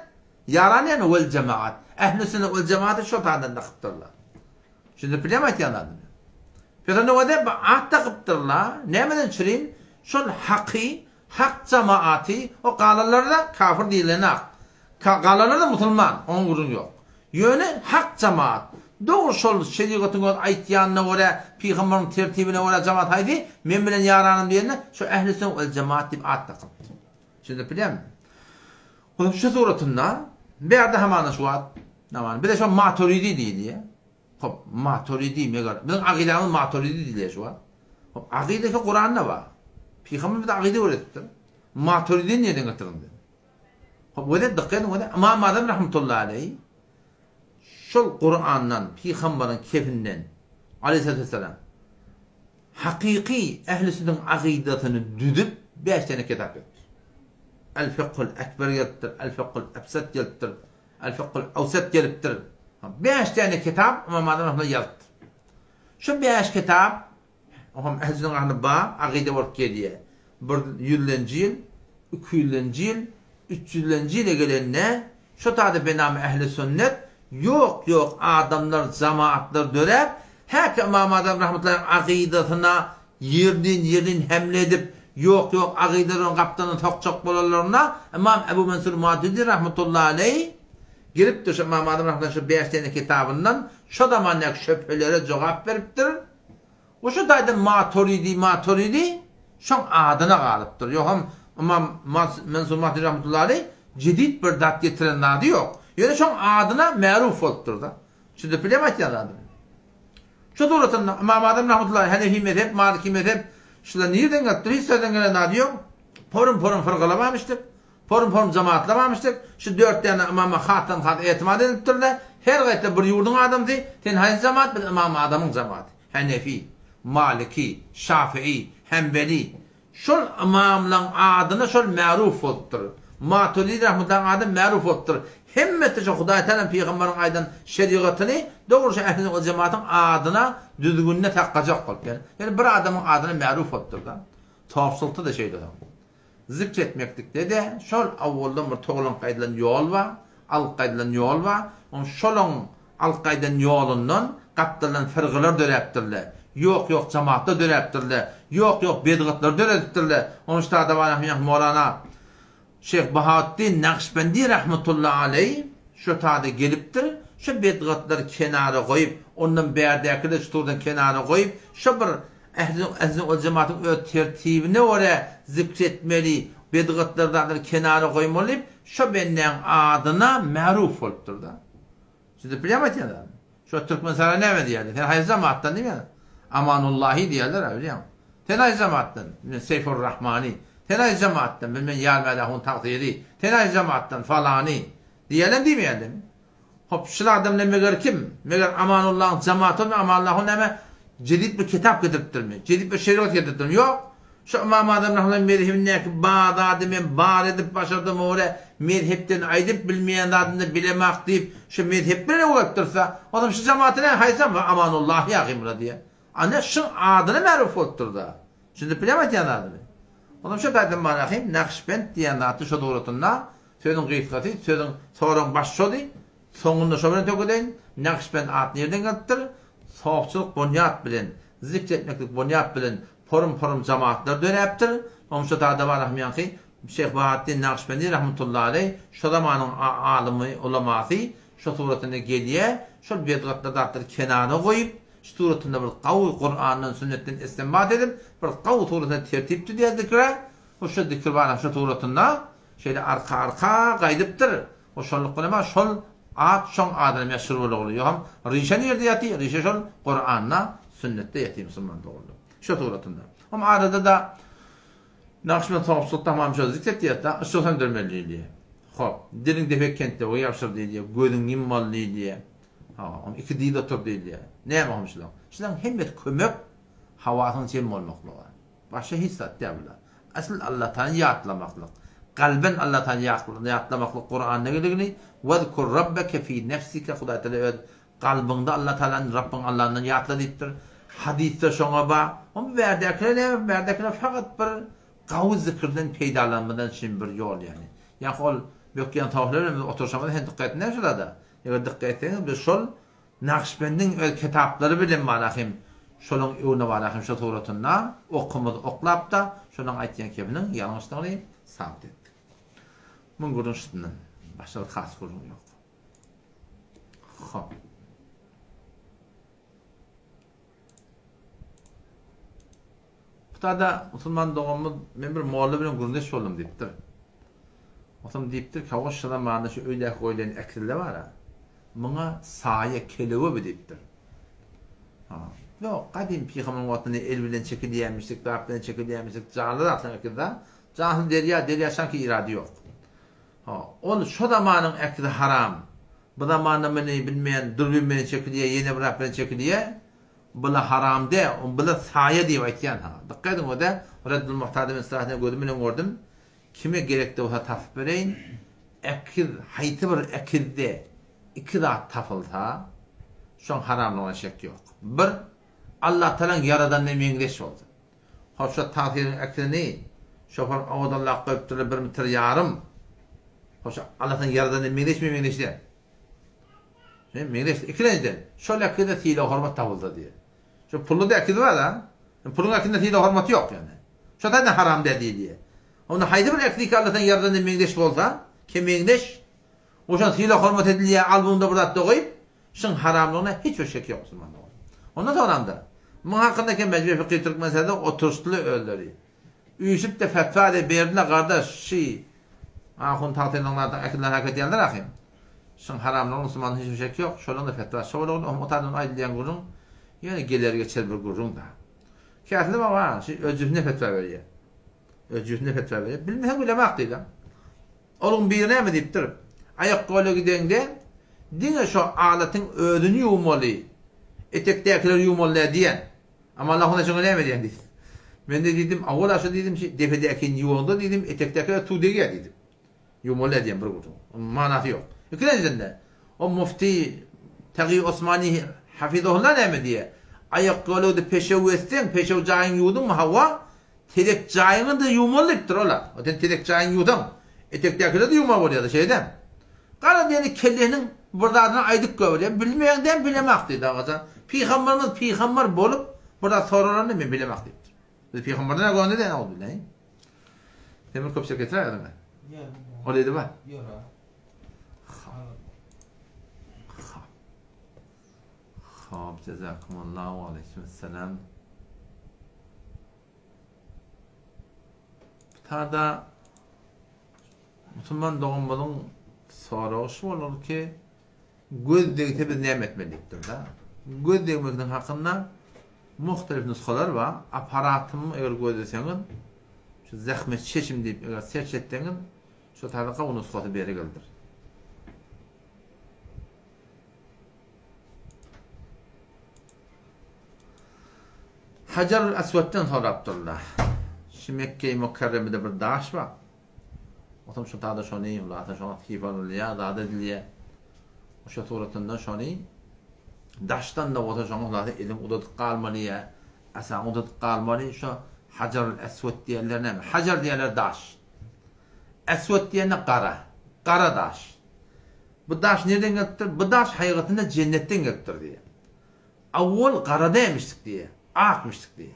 Yaran yani vel cemaat. Ehli sünnet ve cemaat şu tadan da kıptırlar. Şimdi bilemek yanlardı. Peygamber o da ahta kıptırlar. Nemeden çürüyün? Şol hak cemaati o kalalar da kafir değiller. Kalalar da Müslüman. Onun vurun yok. Yönü hak cemaat. Doğru şol şeriatın ayetyanına göre peygamberin tertibine göre cemaat haydi men bilen yaranım diyenler şu ehli sünnet ve cemaat dip at takıp. Şimdi biliyor musun? O şu suratında bir yerde hemen şu at. Bir de şu Maturidi diye. Hop Maturidi megar. Bizim akidemiz Maturidi diye şu an. Hop akideki Kur'an'da var. Peygamber bir de akide öğretti. Maturidi nereden getirildi? Hop bu da dikkat bu da İmam Azam rahmetullahi aleyh şol Kur'an'dan peygamberin kefinden aleyhissalatu vesselam hakiki ehli sünnet akidesini düdüp 5 tane kitap yaptı. El-Fiqhul Ekber yaptı, El-Fiqhul Ebsat yaptı, El-Fiqhul Awsat yaptı. 5 tane kitap İmam Azam rahmetullahi yaptı. Şu 5 kitap هم أهزن عن با عقيدة وركيدية برد يلنجيل يل 3 يلنجيل gelene şu tadı benamı ehli sünnet yok adamlar cemaatler dörep her İmam Azam rahmetullahi akidetine yerin hemle edip yok akidelerin kaptanı tokçak bolarlarına İmam Ebu Mansur Maturidi rahmetullahi aleyh girip de İmam Azam rahmetullahi şu 5 tane kitabından şu zamanlık şüphelere cevap veriptir. O şu dayda Maturidi şu adına kalıptır. Yok hem İmam Mansur Maturidi rahmetullahi aleyh cedid bir dat getiren adı yok. Yani şu adına meruf oluptur da. Şimdi bilemek ya adı. Şu doğrultusunda İmam Azam rahmetullahi aleyh Hanefi mezhep, Maliki mezhep şunlar nereden getir? Hiç sözden gelen adı yok. Porun fırkalamamıştık. Porun cemaatlamamıştık. Şu 4 tane imama hatan etimat ediliptirler. Her gayette bir yurdun adamdı. Tenhayi cemaat bir İmam Azam'ın cemaati. Hanefi, Maliki, Şafii, Hanbeli. Şol imamların adına şol ma'ruf oluptur. Maturidi rahmetullahi adı ma'ruf oluptur. Hemmeti şu Hudaý Teala peygamberin aydan şeriatını doğrusu ehli o cemaatin adına düzgünne takkacak kılıp yani bir adamın adına ma'ruf oluptur da. Tafsilti de şeydi. Zikretmeklikte de şol avvaldan bir toğlan qaydilan yol var, al qaydilan yol var. On şolun al qaydilan yolundan kaptalan fırgılar döreptirler. Yok cemaatlar döreptirler. Yok bedgatlar döreptirler. Onun işte adamı Mevlana Şeyh Bahaüddin Nakşibendi rahmetullahi aleyh şu tadı geliptir. Şu bedgatları kenara koyup ondan berdekiler şuturdan kenara koyup şu bir ehli o cemaatin o tertibine oraya zikretmeli bedgatlardan kenara koymalı. Şu benden adına ma'ruf oluptur da. Siz bilemet ya. Şu Türk mesela ne diyorlar? Tenhayi cemaattan değil mi? Amanullahi diyorlar öyle ya. Tenhayi cemaattan, Seyfur Rahmani. Tenhayi cemaattan, bilmem Yalmelahun takdiri. Tenhayi cemaattan falani. Diyelim değil mi? Hop şular adamla meğer kim? Meğer Amanullah'ın cemaatı mı? Amanullah'ın hemen Cedid bir kitap getirttirme. Cedid bir şeriat getirttirme. Yok. Şu İmam Azam Rahman mezhebindeki bazı adamın bar edip başladım oraya mezhepten aydip bilmeyen adını bilemek deyip şu mezhepleri ulaştırsa adam şu cemaatine haysam amanullah ya kimra diye. Anne şu adını maruf oldur da. Şimdi bilemez yani adını. Adam şu kadın bana kim Nakşibend diyen adı şu doğrultusunda sözün gıykatı, sözün sorun başladı. Sonunda şöyle tökülen Nakşibend adını yerden getir. Soğukçuluk bunyat bilen, zikretmeklik bunyat bilen porum cemaatler döneptir. Onşa da var rahmiyan ki Şeyh Bahattin Nakşibendi rahmetullahi aleyh şu zamanın alimi ulaması şu suretine geliye şu bedgatda dağıtır kenarına koyup şu suretinde bir kavu Kur'an'ın sünnetten istinbat edip bir kavu suretine tertipti diye zikre o şu zikir var şu suretinde şeyle arka kaydıptır. O şolluk kulema şol at şon adını meşhur oluyor. Ham rişen yerde yatıyor. Rişen şol Kur'an'la sünnette yatıyor Müslüman doğru. Şu suretinde. Ama arada da Nakşibend tavsiye tamam şu zikret diye de istiyorsan dönmeliydi. Hop, dilin defek kentte o yapşır diye, gözün nimmallı diye. Ha, on iki dil otur diye. Ne yapmışlar? Şundan hemmet kömek havasının cem olmakla. Başka hissat devler. Asıl Allah'tan yaratlamaklık. Kalben Allah'tan yaratlamaklık Kur'an'da geldiğini "Vezkur rabbeke fi nefsike" Huda Teala kalbinde Allah Teala'nın Rabbin Allah'ın yaratladıdır. Hadiste şoňa ba, o berdekine fakat bir gawy zikirden peýdalanmadan şin bir ýol yani. Ýa-ni ol bökýän tawhlarym oturşamada hem dikkat näşelada. Eger dikkat etseňiz biz şol Nakşibendin öz kitaplary bilen manahym şonuň ýolyna barahym şu toratynda oklap da şonuň aýtýan kebiniň ýalňyşlygyny sabt etdik. Muň gurunşdyň. Başga has gurun ýok. Hop. Butada Müslüman doğumuz men bir muallim bilen gurundeş boldum diýipdir. Otam diýipdir ki o şuna maňa şu öýle goýlan ekille bar ha. Muňa saýa kelewe bi diýipdir. Ha. Ýok, gadim peýgamber wagtyny el bilen çekilýänmişlik, dap bilen çekilýänmişlik canly atlanykda. Canly derýa sanki irady ýok. Ha, ol şu zamanyň ekli haram. Bu zamanda meni bilmeýän dürbün bilen çekilýär, ýene bir bilen çekilýär. Bula haram de, bula saýa diýip aýtýan ha. Dikkat edin o da Raddul Muhtadimin sahne gördüm. Kime gerekde o tafsir bereyin? Ekil, haýty bir ekilde iki zat tapylsa, şoň haramlygyna şek ýok. Bir, Allah Taala yaradan meňdeş boldy. Hoşa taýyryň ekilini, şofar awdallah goýupdyr 1 metr ýarym. Hoşa Allah'tan yaradan meňdeş de. Meňdeş ikilenjden. Şol ekilde tiýle hormat tapyldy diýe. Şu pullu da akidi var da. Pulun akidinde tiyle hormatı yok yani. Şu da haram dediği diye. Onu haydi bir akidi Allah'tan yardan meňdeş bolsa, kim meňdeş? O şan tiyle hormat edilýär albumda burada koyup, şun haramlygyna hiç şek yok Müslümanlar. Ondan sonra muň hakyndaky mecbur fiqh Türk meselede oturuşly öldüri. Üýsüp de fetva de berdiler gardaş şi. Ahun taýlanlardan akidler hakat ýanlar ahim. Şun haramlygyna Müslüman hiç şek yok. Şolan da fetva. Şolan o mutadan aýdylýan gurun. Yani gelir geçer bir gurrun da. Kâslı baba, özüne fetva veriyor. Özüne fetva veriyor. Bilmeyen ulemak değil. Onun birine mi deyiptir? Ayak kolu gidende, dine şu aletin ödünü yumalı. Etektekiler yumalı diyen. Ama Allah ona şunu ne mi diyen dedi. Ben de dedim, avval aşı dedim, defedekin yuğunda dedim, etektekiler tuğdege dedim. Yumalı diyen bir gurrun. Manası yok. İkinciden de, o mufti, Taqi Osmani hafizahullah näme diye. Ayak golody peşew etsen, peşew jaýyň ýudun mu hawa? Terek jaýyny da ýumalypdyr olar. Oten terek jaýyň ýudun. Etekdäkile de ýuma bolýar şeýden. Gara diýeni kellehiniň burdadyny aýdyp görýär. Bilmeýänden bilemek diýdi agaza. Peýgamber bolup, burda soralarny men bilemek diýipdir. Biz peýgamberden göndä diýen oldy näme? Temir köp sekreter adamlar. Ýa. Olýdy ba? Ýa. Hop, cezakumullahu aleykümselam. Tada Müslüman doğumluğun sorusu olur ki göz degte bir nimetmeliktir da. Göz degmekden hakkında muhtelif nüskalar var. Aparatımı eğer göz deseňiz şu zahmet çeşim deyip eğer seç etseňiz şu tarafa o nuskasy beri geldir. Hacerül Esved'den soraptırlar. Şu Mekke-i Mukarreme'de bir daş var. Otam şu taada şonu, ulata şonu kifarlıya, dada diliye. O şu turatında şonu daştan da ota şonu ulata elim udatıp kalmalıya. Asan udatıp kalmalı şu Hacerül Esved diyenler ne? Hacer diyenler daş. Esved diyenler kara. Kara daş. Bu daş nereden geliptir? Bu daş hakikatinde cennetten geliptir diye. Avval karada yemiştik diye. Akmıştık diye.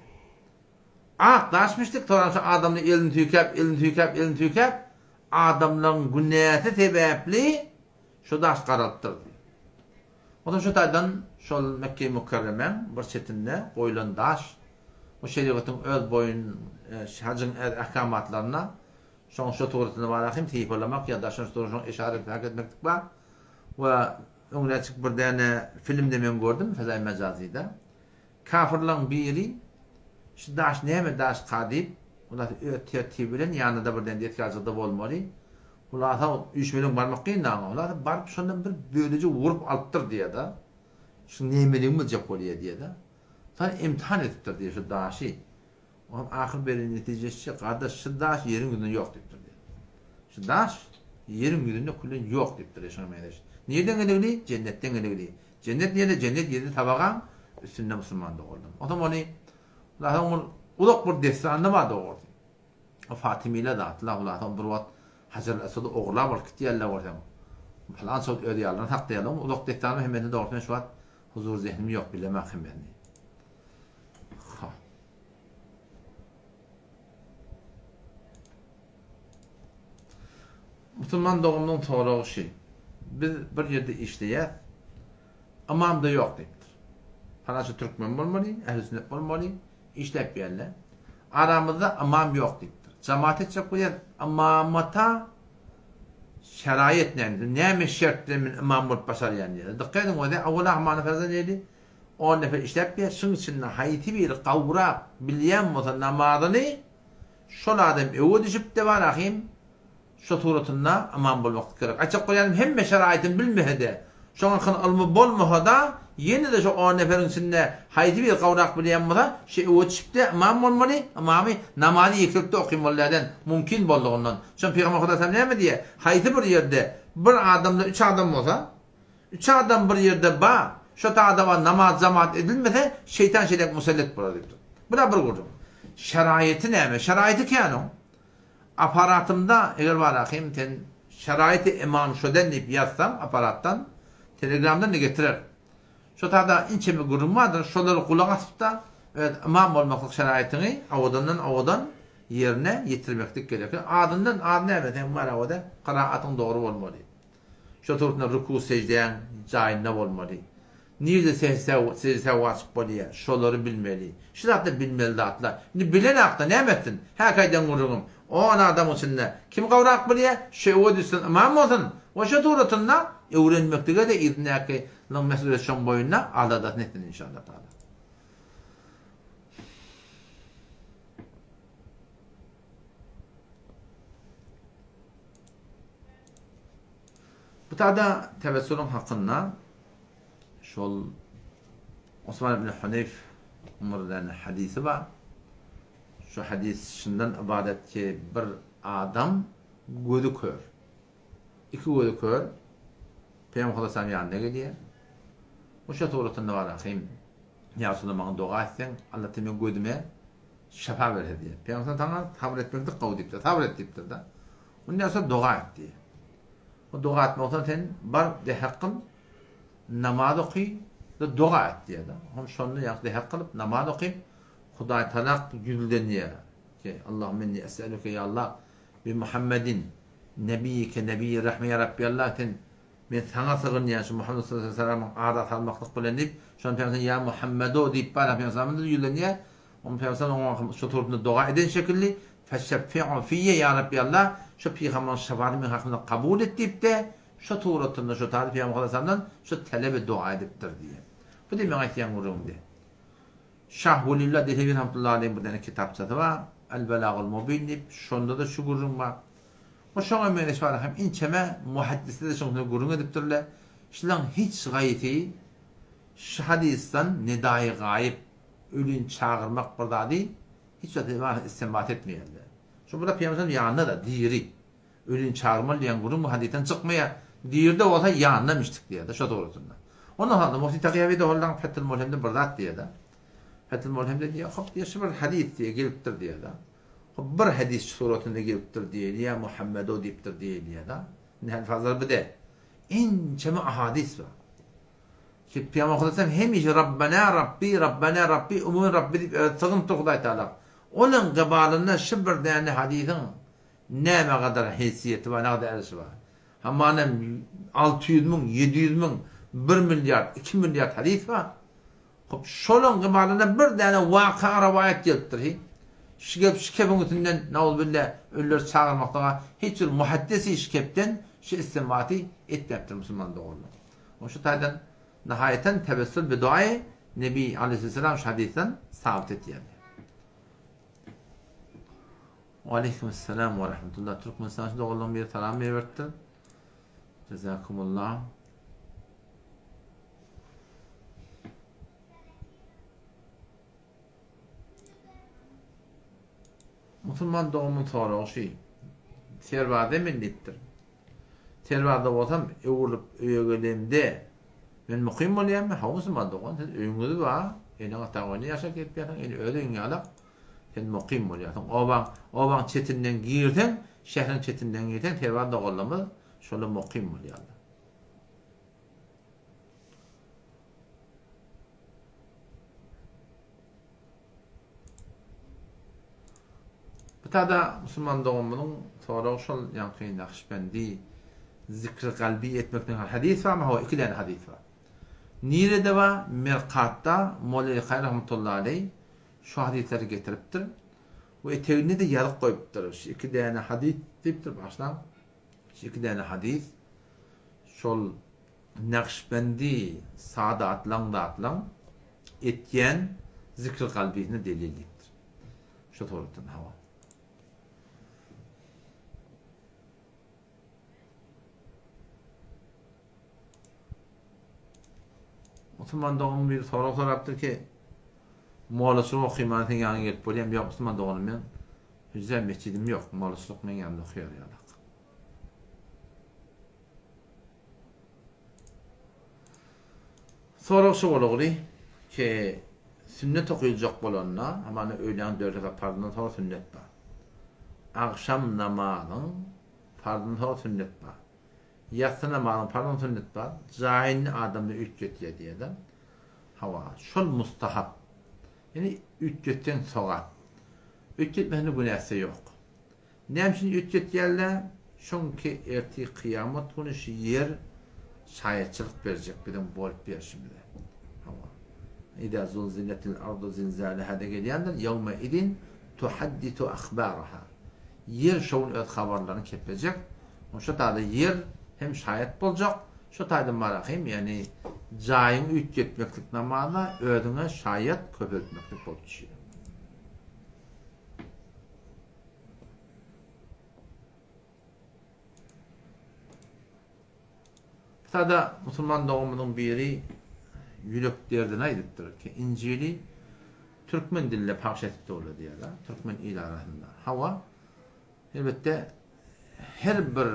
Ak daşmıştık. Sonra adamın elini tüykep adamların günneti sebepli şu daş karattır diye. O da şu taydan şol Mekke-i Mukarremen bir çetinde koyulan daş o şeriatın öz boyun hacın ahkamatlarına şu tuğrutunu varakim teyipolamak ya da şu tuğrutunu işaret etmektik var. Ve onun açık bir tane filmde ben gördüm Fezai Mecazi'de. Kafirlerin biri şu daş neyme daş kadip ular tertibilen yanında bir tane yetkazıda olmalı. Ular da 3 milyon barmak kıyından ular barıp şundan bir böylece vurup alttır diye de şu neymeliyim mi oluyor diye de sonra imtihan etiptir diye şu daşı. O ahir bir neticesi kardeş şu daş yerin gününde yok diptir diye. Şu daş yerin gününde kulun yok diptir yaşamayız. Nereden geleli? Cennetten geleli. Cennet nerede? Cennet yedi tabağın üstünde Müslüman doğurdum. O zaman onu Allah'ın ulak bir destanı var doğurdu. O Fatimi'yle de attılar. Allah'ın bir vat Hacer Esad'ı oğula var kitiyelle var. Falan çok ödeyalım, hak diyelim. Ulak destanı hemen doğurdu. Şu an huzur zihnim yok bile mahkum beni. Müslüman doğumunun toğrağı şey. Biz bir yerde işleyek, amamda yok deyiptir. Falancı Türkmen olmalı, ehl-i sünnet olmalı, işlep yerler. Aramızda amam yok deyiptir. Cemaat edecek koyar, amamata şerayet neydi? Neymiş şertlerin imam olup başar yani diye. Dikkat edin o da, avvela amanı ferza neydi? 10 nefer işlep yer, şunun içinde hayti bir kavrak, bilyen olsa namazını, şol adam evi düşüp de var ahim, şu turatında aman bulmak gerek. Açık koyalım hem şeraitin bilmehede. Şu an alımı bolmahada yeni de şu 10 neferin içinde haydi bir kavrak bileyenmada şey o çipte aman olmalı. Amamı namazı yıkılıkta okuymalılardan mümkün bolduğundan. Şu Peygamber Kudasan ne mi diye? Haydi bir yerde bir adamda 3 adam olsa 3 adam bir yerde ba şu adama namaz zamat edilmese şeytan şeyden musallat burada. Bu da bir kurdum. Şeraiti ne mi? Şeraiti ki yani aparatımda eğer var akım ten şeraiti imam şöden deyip yazsam aparattan telegramdan ne getirir. Şu tada ince bir grup vardır. Şoları kulak asıp da evet, imam olmaklık şeraitini avadan yerine getirmektik gerekiyor. Adından evet hem var avada kıraatın doğru olmalı. Şu turutuna ruku secdeyen cahil ne olmalı. Nerede secde vasıp oluyor. Şoları bilmeli. Şu da bilmeli de atlar. Bilen akta ne emettin? Her kaydan vururum. O adam içinde kim kavrak biliyor? Şey o düşsün imam olsun. O şu turatında öğrenmektige de idnaki lan mesuliyet boyuna aladat netin inşallah taala. Bu tada tevessülüm hakkında şol Osman ibn Huneyf umurdan hadisi var. Şu hadis şundan ibadet ki bir adam gözü kör. İki gözü kör. Peygamber Kudasan yanına geliyor. O şu tuğratında var akıyım. Ya sonra bana dua etsen Allah temin gözüme şefa verir diye. Peygamber sana sabretmekte kavdiptir. Sabrettiptir da. Ondan sonra dua et diye. O dua etmekten sen bar de hakkın namaz okuy da dua et diye da. Hem şunu yak de hak kılıp namaz okuyup Huday talak yüldeniyor ki Allahümme inni es'eluke ya Allah bi Muhammedin nebiyike nebiyyi rahmi ya Rabbi Allah'ten ben sana sığınıyorum şu Muhammed sallallahu aleyhi ve sellem'in adat almaklık bilen deyip şu an Peygamber ya Muhammedo deyip bana Peygamber'in yüldeniyor. Onun Peygamber'in şu turunda dua eden şekilde feşşeffi'u fiyye ya Rabbi Allah şu Peygamber'in şefaatimi hakkında kabul et deyip de şu tuğratında şu tarih Peygamber'den şu talebe dua ediptir diye. Bu da bana ihtiyan vururum diye. Şah Velillah Dehlevin Hamdullah Aleyhim bir tane kitapçası var. El-Belagul Mubin deyip şunda da şu gurrum var. O şuna meyleş var. Hem inçeme muhaddisi de şuna gurrum ediptirler. Şundan hiç gayeti şu hadisten nedai gayip ölün çağırmak burada değil, hiç de istinbat etmeyenler. Şu burada Peygamber'in yanında da diri. Ölün çağırma diyen grubu hadisten çıkmaya dirde olsa yanlamıştık diye de şu doğrusunda. Ondan sonra Muhti Takiyevi de oradan Fethül Mulhem'de burada diye de. Fethül Mulhem'de diye hop diye şu bir hadis diye geliptir diye de. Hop bir hadis suratında geliptir diye ya Muhammed o deyiptir diye de. Ne fazla bir de. İnce ahadis var. Ki Peygamber Kudüs'ten hem işi Rabbena Rabbi, umumun Rabbi sıkıntı Huday Teala. Onun gıbalında şu bir tane hadisin ne kadar haysiyeti var, ne kadar erişi var. Hamanın 600 bin, 700 bin, 1 milyar, 2 milyar hadis var. Şolun gıbalında bir tane vaka rivayet geliptir. Şikepin üstünden naudzubillah ölüler çağırmakta hiç bir muhaddisi şikepten şu istinbati etmektir Müslüman doğru. O şu taydan nihayeten tebessül bir duayı Nebi Aleyhisselam şu hadisten sabit etti yani. Aleykümselam ve rahmetullah. Türkmenistan'da doğulan bir selam verdi. Cezakumullah. Müslüman doğumun sonra şey servade millittir. Servade olsam evulup öğrenimde ben mukim olayım mı? Ha Müslüman doğan siz öğünüzü var. Yani atağını yaşak etmeyen yani öğün yalak sen mukim olaysın. Oban çetinden girdin, şehrin çetinden girdin, servade doğulamı şöyle mukim olayalım. Tada Müslüman doğumunun sonra şol yankı Nakşibendi zikr kalbi etmekten hadis var ama o iki tane hadis var. Nirede var Mirqat'ta Molla-i Hayr rahmetullahi aleyh şu hadisleri getiriptir. Ve eteğini de yarık koyuptur. Şu iki tane hadis deyiptir baştan. Şu iki tane hadis şol Nakşibendi sağda atlan etken zikr kalbini delilliktir. Şu doğrudan hava. Müslüman doğum bir soru soraptır ki Moğolçuluk okuymanın yanına gelip boluyam yok Müslüman doğum men güzel mescidim yok Moğolçuluk men yanında okuyar yalak. Soru şu olur ki sünnet okuyacak bolanna ama öğlen 4 rekat pardon sonra sünnet var. Akşam namazının pardon sonra sünnet var. Yatsı namazının pardon sünnet var. Cahilini adamda 3 götüye diye de. Hava. Şol mustahap. Yani 3 götüyen soğat. 3 götmehini günahsı yok. Nem için 3 götüyerle çünkü erti kıyamet günü şu yer şayetçılık verecek birden bolup bir şimdi. Hava. İda zulziletil ardu zilzaleha da geliyandır. Yevme idin tuhadditu akhbaraha. Yer şovun öz haberlerini kepecek. O şu tadı yer hem şayet olacak. Şu tadı marakayım yani cayın 3 etmeklik namazına ödüne şayet köpürtmeklik olup düşüyor. Tada Müslüman doğumunun biri yülük derdine aydıttır ki İncil'i Türkmen dille pakş etip de olur diyorlar. Türkmen ilarasında. Hava elbette her bir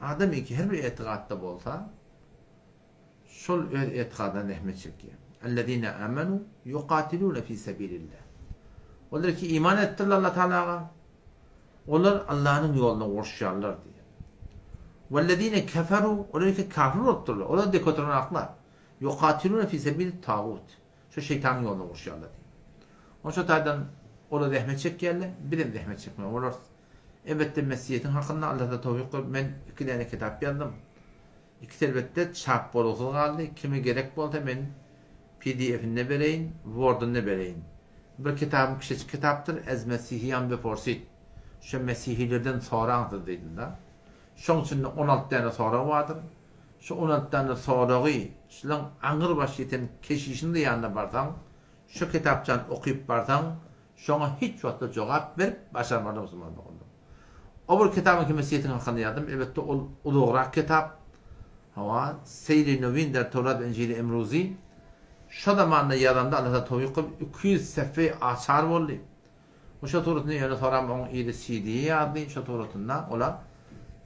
adam ki her bir etiqadda bolsa şol etiqadan rahmet çekiyor. Ellezine amenu yuqatilun fi sabilillah. Onlar ki iman ettiler Allah Teala'ya. Onlar Allah'ın yoluna uğraşıyorlar diye. Vellezine keferu onlar ki kafir oldular. Onlar dekotorunaklar. Yuqatilun fi sabilit tağut. Şu şeytanın yoluna uğraşıyorlar diye. O şatadan ona rahmet çekiyorlar. Bir de rahmet çekmiyor. Onlar elbette Mesih'in hakkında Allah'ta tevfik koyup ben 2 tane kitap yazdım. 2 elbette çap bolusu kaldı. Kimi gerek bolsa ben PDF'ini vereyim, Word'unu vereyim. Bir kitabım küçük kitaptır. Ez Mesihiyam ve Forsit. Şu Mesihilerden sonradır dedim da. Şunun için 16 tane sonra vardır. Şu 16 tane sonrağı şunun angır başlayan keşişinin de yanına barsan, şu kitapçan okuyup barsan, şuna hiç vakti cevap verip başarmalı Müslüman oldu. O bir kitabın ki Mesih'in hakkında yazdım. Elbette o doğru kitap. Hava Seyri Növin der Tevrat İncili Emruzi. Şu zamanda yazanda Allah tawfiq 200 sefe açar boldy. Oşa turutny ýöne soram on ýerde CD ýazdy, şo turutunda olar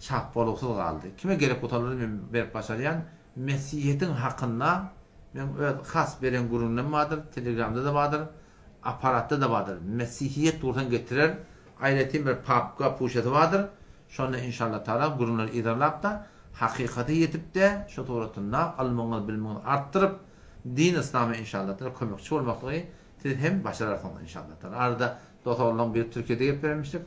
çap boluksuz galdy. Kime gerek botalar men berip başarýan Mesihiýetiň hakynda men öz has beren gurunum bardyr, Telegramda da bardyr, aparatda da bardyr. Mesihiýet turdan getirer, aýretin bir papka puşaty bardyr. Şonu inşallah taala gurunlar idarlap da hakykaty ýetip de şo turutunda almaňyz bilmeňiz artdyryp din İslam'a inşallah taala kömekçi bolmakly hem başararsınız inşallah taala. Arada Dotorlan bir Türkiye'de gelip vermiştik.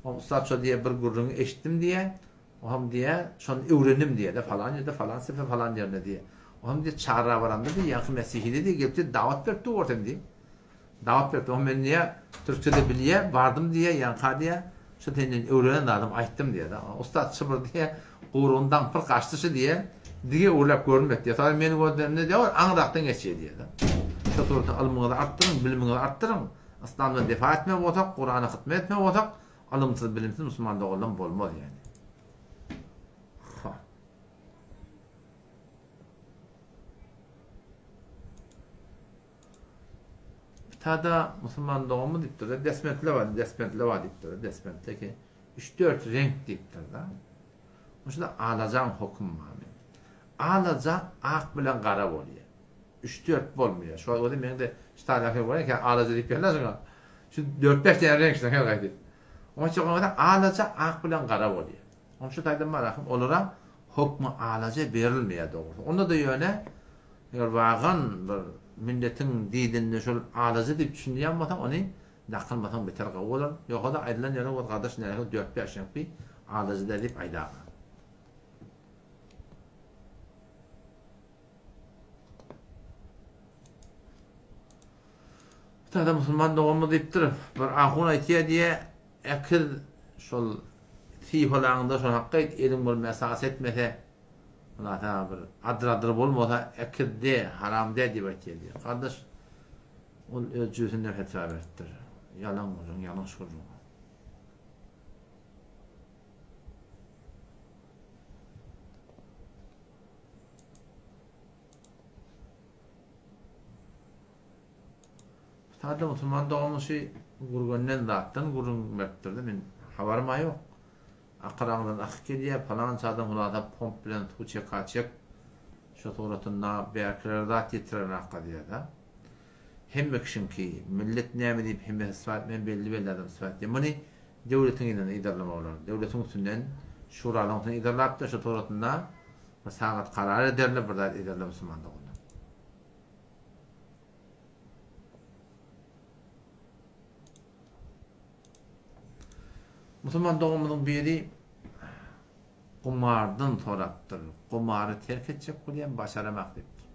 O ustad şo diye bir gurrunu eşitdim diye, o hem diye şonu öwrenim diye de falan ýerde falan sefer falan ýerde diye. O hem diye çağıra baranda diye ýa-da Mesihide diye gelip dawat berdi ortam diye. Dawat berdi. O men diye Türkçede bilýär, bardım diye ýa-da diye şo tenden öwrenen adam aýtdym diye de. Ustad şıbır diye gurundan pır kaçtışı diye uğurlap görünmek diye. Tabii meni gördüğümde diye var, aňrakdan geçiyor diye de. Şo turda alımıňyzy artdyryň, bilimiňizi artdyryň. İslamdan defa etme botak, Kur'an'a hizmet etme botak, alımsız bilimsiz Müslüman da olan bolmaz yani. Tada Müslüman doğumu diptir, desmentle var diptir, desmentle ki 3-4 renk diptir da. Şunda alacan hukum var. Alaca ak bilen qara bolýar. 3-4 bolmuyor. Şu o da men de tarafı var ki alaca dip yerler. Şu 4-5 tane renk şuna gaýdy. Oňa çykganda alaca ak bilen qara bolýar. Oňa şu taýdan marahym olara hukmy alaca berilmeýär dogry. Onda da ýöne eger wagan bir milletin didinde şol alaca dip düşünýän bolsa ony daqylmasan beter bolar. Ýogsa da aýdylan ýere o gardaş näme 4-5 renk bir alaca dip aýdar. Tada Müslüman doğumu dipdir. Bir ahun aýtýar diye ekil şol fiýholaňda şol hakka elim bol mesas etmese ulata bir adradyr bolmasa ekilde haram de diýip aýtýar diye. Kardeş ol öz jüzünde fetwa beripdir. Yalan bolsun, ýalňyş bolsun. Tada Müslüman doğumuşy gurgundan zatdan gurun beripdirdi. Men habarym ýok. Aqrandan ak gelýär, falan çadan ulada pomp bilen tuçy kaçyk. Şo toratynda berkiler zat ýetiren hakka diýär da. Hemme kişinki millet näme diýip hemme isbat men belli adam isbat diýär. Muny döwletiň ýerine idarlama bolar. Döwletiň üstünden şuralaryň üstüne idarlap da şo toratynda sagat karar ederler bir zat idarlama Müslüman doğum. Müslüman doğumynyň biri gumardan torapdyr. Gumary terk etjek bolýan başaramak dipdir.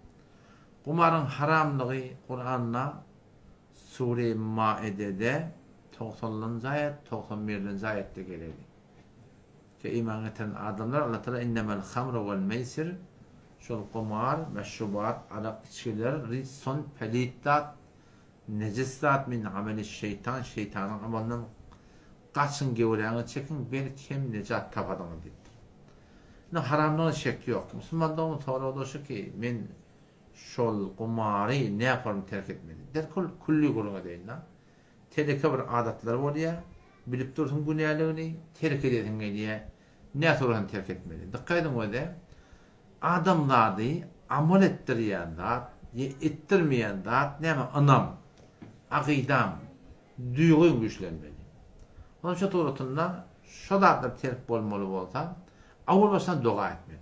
Gumaryň haramlygy Kur'an'da Sure-i Maide'de 90-njy aýat, 91-nji aýatda gelýär. Ki iman eten adamlar Allah Teala innemel hamru vel meysir şol gumar, meşrubat, alaq içkiler, rizson, pelittat, necisat min ameli şeytan, şeytanyň amalyndan gaçyn gewreňi çekin belkim nejat tapadyňyz diýipdir. Ne haramlygyna şek ýok. Müslümandyň soragy şu ki men şol gumary näparym terk etmeli. Derkul kulli guruna deýin. Teleke bir adatlar bolýar. Bilip dursun günäligini terk edýän diýe näçe terk etmeli. Diqqat ediň wede adamlardy amal etdirýän zat, etdirmeýän zat näme anam, aqidam, duýgy güýçlenmeli. Onun şu turatında şu da terk bolmaly bolsa, awul başdan dua etmeli.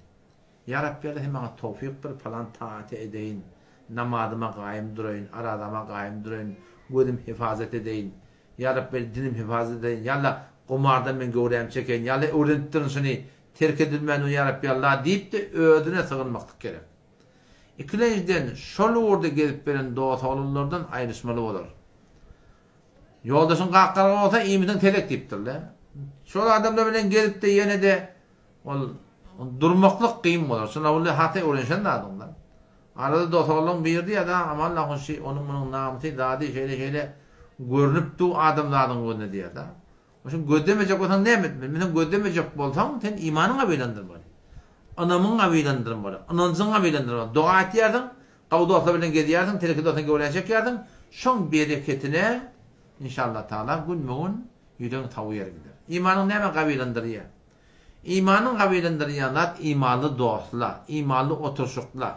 Ya Rabbi Allah'ıma tawfik bir falan taat edeyin, namazyma gaýym duraýyn, aradama gaýym duraýyn, gözüm hifazet edeyin. Ya Rabbi dinim hifazet edeyin. Yalla gumardan men görýän çeken, yalla öwrendirin şuny terk edilmän ya Rabbi Allah diýip de özüne sığınmak gerek. İkinciden şol urda gelip beren dogatallardan aýryşmaly bolar. Yoldaşın gaqqara bolsa iýmiden telek diýipdirler. Şol adamlar bilen gelip de ýene de ol durmaklyk kıyım bolar. Şuna uly hata öwrenşen de adamlar. Arada dogatallar birdi ya da amal şey onun bunun namysy zady şeýle görünüp du adamlaryň gözüne diýär da. Oşun gödemejek bolsaň näme etmeli? Men gödemejek bolsaň sen imanyňa beýlendirmeli. Anamyňa beýlendirmeli. Ananjyňa beýlendirmeli. Dua etýärdiň, Qavda olsa bilen gezýärdiň, telekde olsa görýäjek ýerdin. Şoň bereketine inşallah taala gün ýüregiň tawy ýer gider. İmanyň näme gabylandyryýar? İmanyň gabylandyryýan zat imanly dostlar, imanly oturşuklar.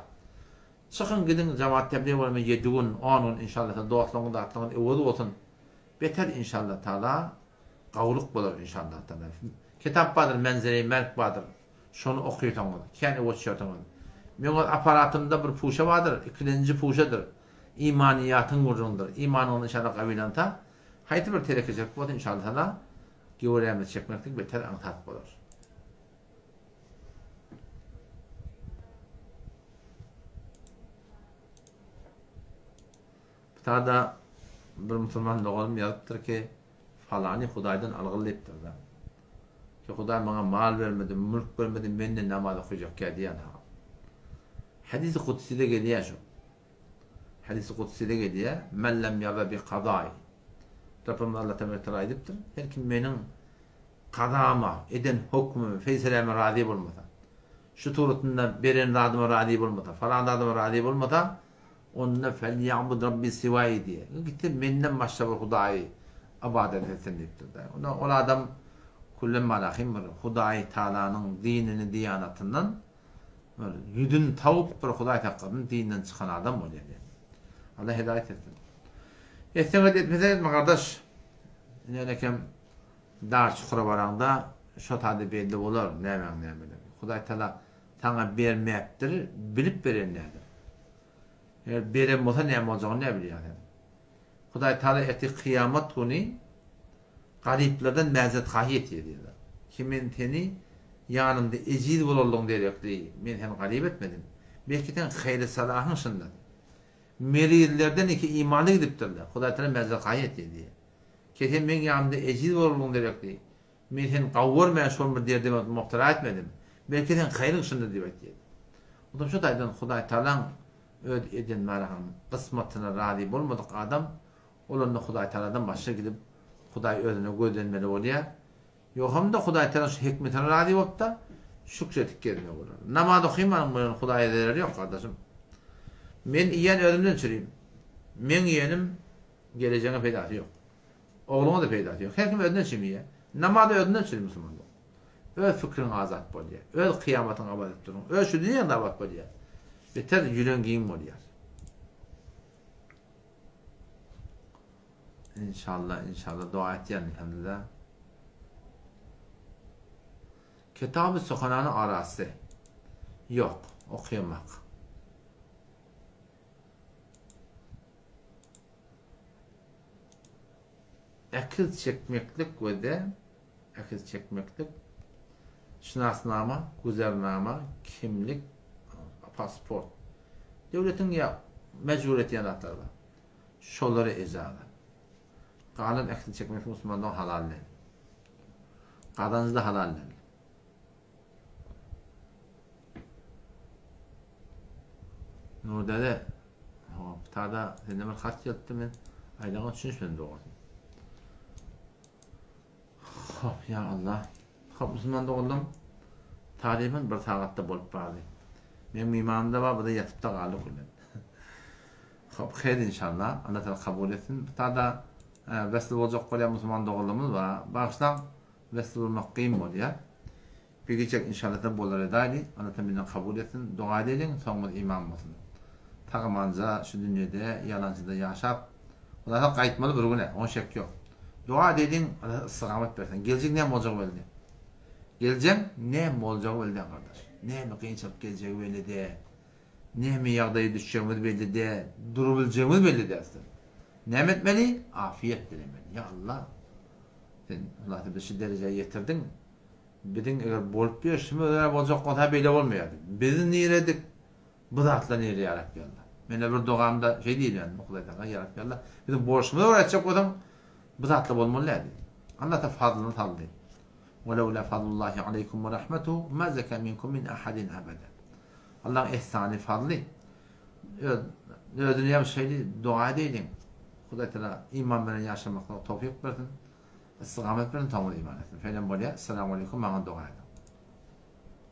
Çıkın gidin cemaat tebliğ bolma 7 gün, 10 gün inşallah dostluğun dağıtlığın evveli olsun. Beter inşallah taala gawlyk bolar inşallah taala. Kitap badır, menzere merk badır. Şonu okuýatyňyz, kene oçýatyňyz. Meňe aparatymda bir puşa badır, ikinci puşadır. İmaniyatyň gurundur. İmanyň inşallah gabylansa, haýty bir terekejek bolsa inşallah taala göwrämi çekmeklik beter aňtat bolar. Tada bir musulman doğalım yazıptır ki falani Hudaýdan algylypdyr da. Ki Hudaý maňa mal bermedi, mülk bermedi, menden namaz okuyjak diýen. Hadis-i kudside gelýär şu. Hadis-i kudside gelýär, "Men lem yaba bi qada'i." Rabbim Allah Teala aýdypdyr. Her kim meniň qadama, eden hukmymy, feýseleme razy bolmasa, şu turutunda beren radyma razy bolmasa, falan radyma razy bolmasa, onunla felyabud rabbi siwayi diye. Gitti menden başka bir Hudaýy ibadet etsin diýipdir da. O adam kullem malahim bir Hudaýy Taalanyň dinini diýanatyndan ýüdün tawup bir Hudaýy taqadyň dininden çykan adam bolýar. Allah hidaýet etsin. Esseňe etmezek mi kardeş? Nälekem dar çukura baranda şo taýda belli bolar, näme. Hudaýy Taala taňa bermepdir, bilip berenlerdir. Eğer berem bolsa näme boljagyny ne bilýär. Hudaý Taala etdi kıyamet günü gariplerden mezet haýet edýär. Kimin teni ýanymda ejil bolaldyň diýekdi. Men hem garip etmedim. Belki sen haýry salahyň şunda. Merillerden iki imanı gidipdirler. Hudaý Taala mezet haýet edýär. Kesin men ýanymda ejil bolaldyň diýekdi. Men hem gawwar meşhur bir derdime muhtara etmedim. Belki sen haýry şunda diýekdi. Ondan şu taýdan Hudaý Taala öd eden maraham kısmatına razi bolmadyk adam olanda Hudaý Taala'dan başga gidip Hudaý özüne gözlenmeli bolýar. Ýok-hamda Hudaý Taala şu hikmetine razi bolup da şükretip gelme bolar. Namaz okuyman bilen Hudaýa derler ýok kardeşim. Men iýen özümden çürüýüm. Men iýenim geleceğine peýdasy ýok. Ogluňa da peýdasy ýok. Her kim özünden çürüýär. Namaz özünden çürüýär musulman. Öz fikriň azat bolýar. Öz kıyamatyň abadat durun. Öz şu dünýäde abadat bolýar. Beter yüreğin bolýar. İnşallah dua etýän elhamdülillah. Kitab-ı Sohanany arasy yok, okuyamak. Akıl çekmeklik we de akıl çekmeklik şinasnama, güzelnama, kimlik, pasport. Devletin ya mecburiyeti yanatlar var. Şolları ezalar. Kalan akıl çekmek Müslümandan halalle. Kadanızda halalle. Nurda da tada sende bir hat yattı men aylaga düşünmeden doğdum. Hop ya Allah. Hop Müslüman doğdum. Tarihin bir tağatta bolup bardy. Men imamda var, bu da yatıp da galy kullan. Hop hayır inşallah. Allah Teala kabul etsin. Tada vesile bolacak bolýan Müslüman doğulymyz var. Başdan vesile bolmak kıyım bolýar. Bir geçek inşallah da bolar edayli. Allah Teala bilen kabul etsin. Dua edin, soňra imam bolsun. Tağmanca şu dünýede ýalancıda ýaşap, ulara gaýtmaly bir güne, on şek ýok. Dua edin, Allah ıstigamet bersin. Geljek näme boljak boldy? Geljek näme boljak boldy kardeş? Näme kynçylyk geljek boldy? Näme ýagdaýa düşýärmiz belli de, durubiljegimiz belli de aslında. Näme etmeli? Afiyet dilemeli. Ya Allah, sen Allah'ı şu dereceye getirdin. Biziň eger bolup ýerşime öňe boljak bolsa beýle bolmaýardy. Bizi niredik, bu zatla nire ýarap berdi. Mene bir dogamda şey diýilýär, Hudaý Taala ýarap berdi. Biziň borçymy öwretjek bolsam, bu zatla bolmaly. Allah ta fadlyny taldy. وَلَوْلَا فَضْلُ اللّٰهِ عَلَيْكُمْ وَرَحْمَتُهُ مَا زَكَى مِنْكُمْ مِنْ أَحَدٍ أَبَدًا. Allah'ın ihsanı, fadlı. Ödünýär şeyli dua edeýin. Hudaý Taala iman bilen ýaşamakda tawfik bersin. Istigamet bilen tamam iman etsin. Feýlen bolýar. Assalamu alaykum, maňa dua edin.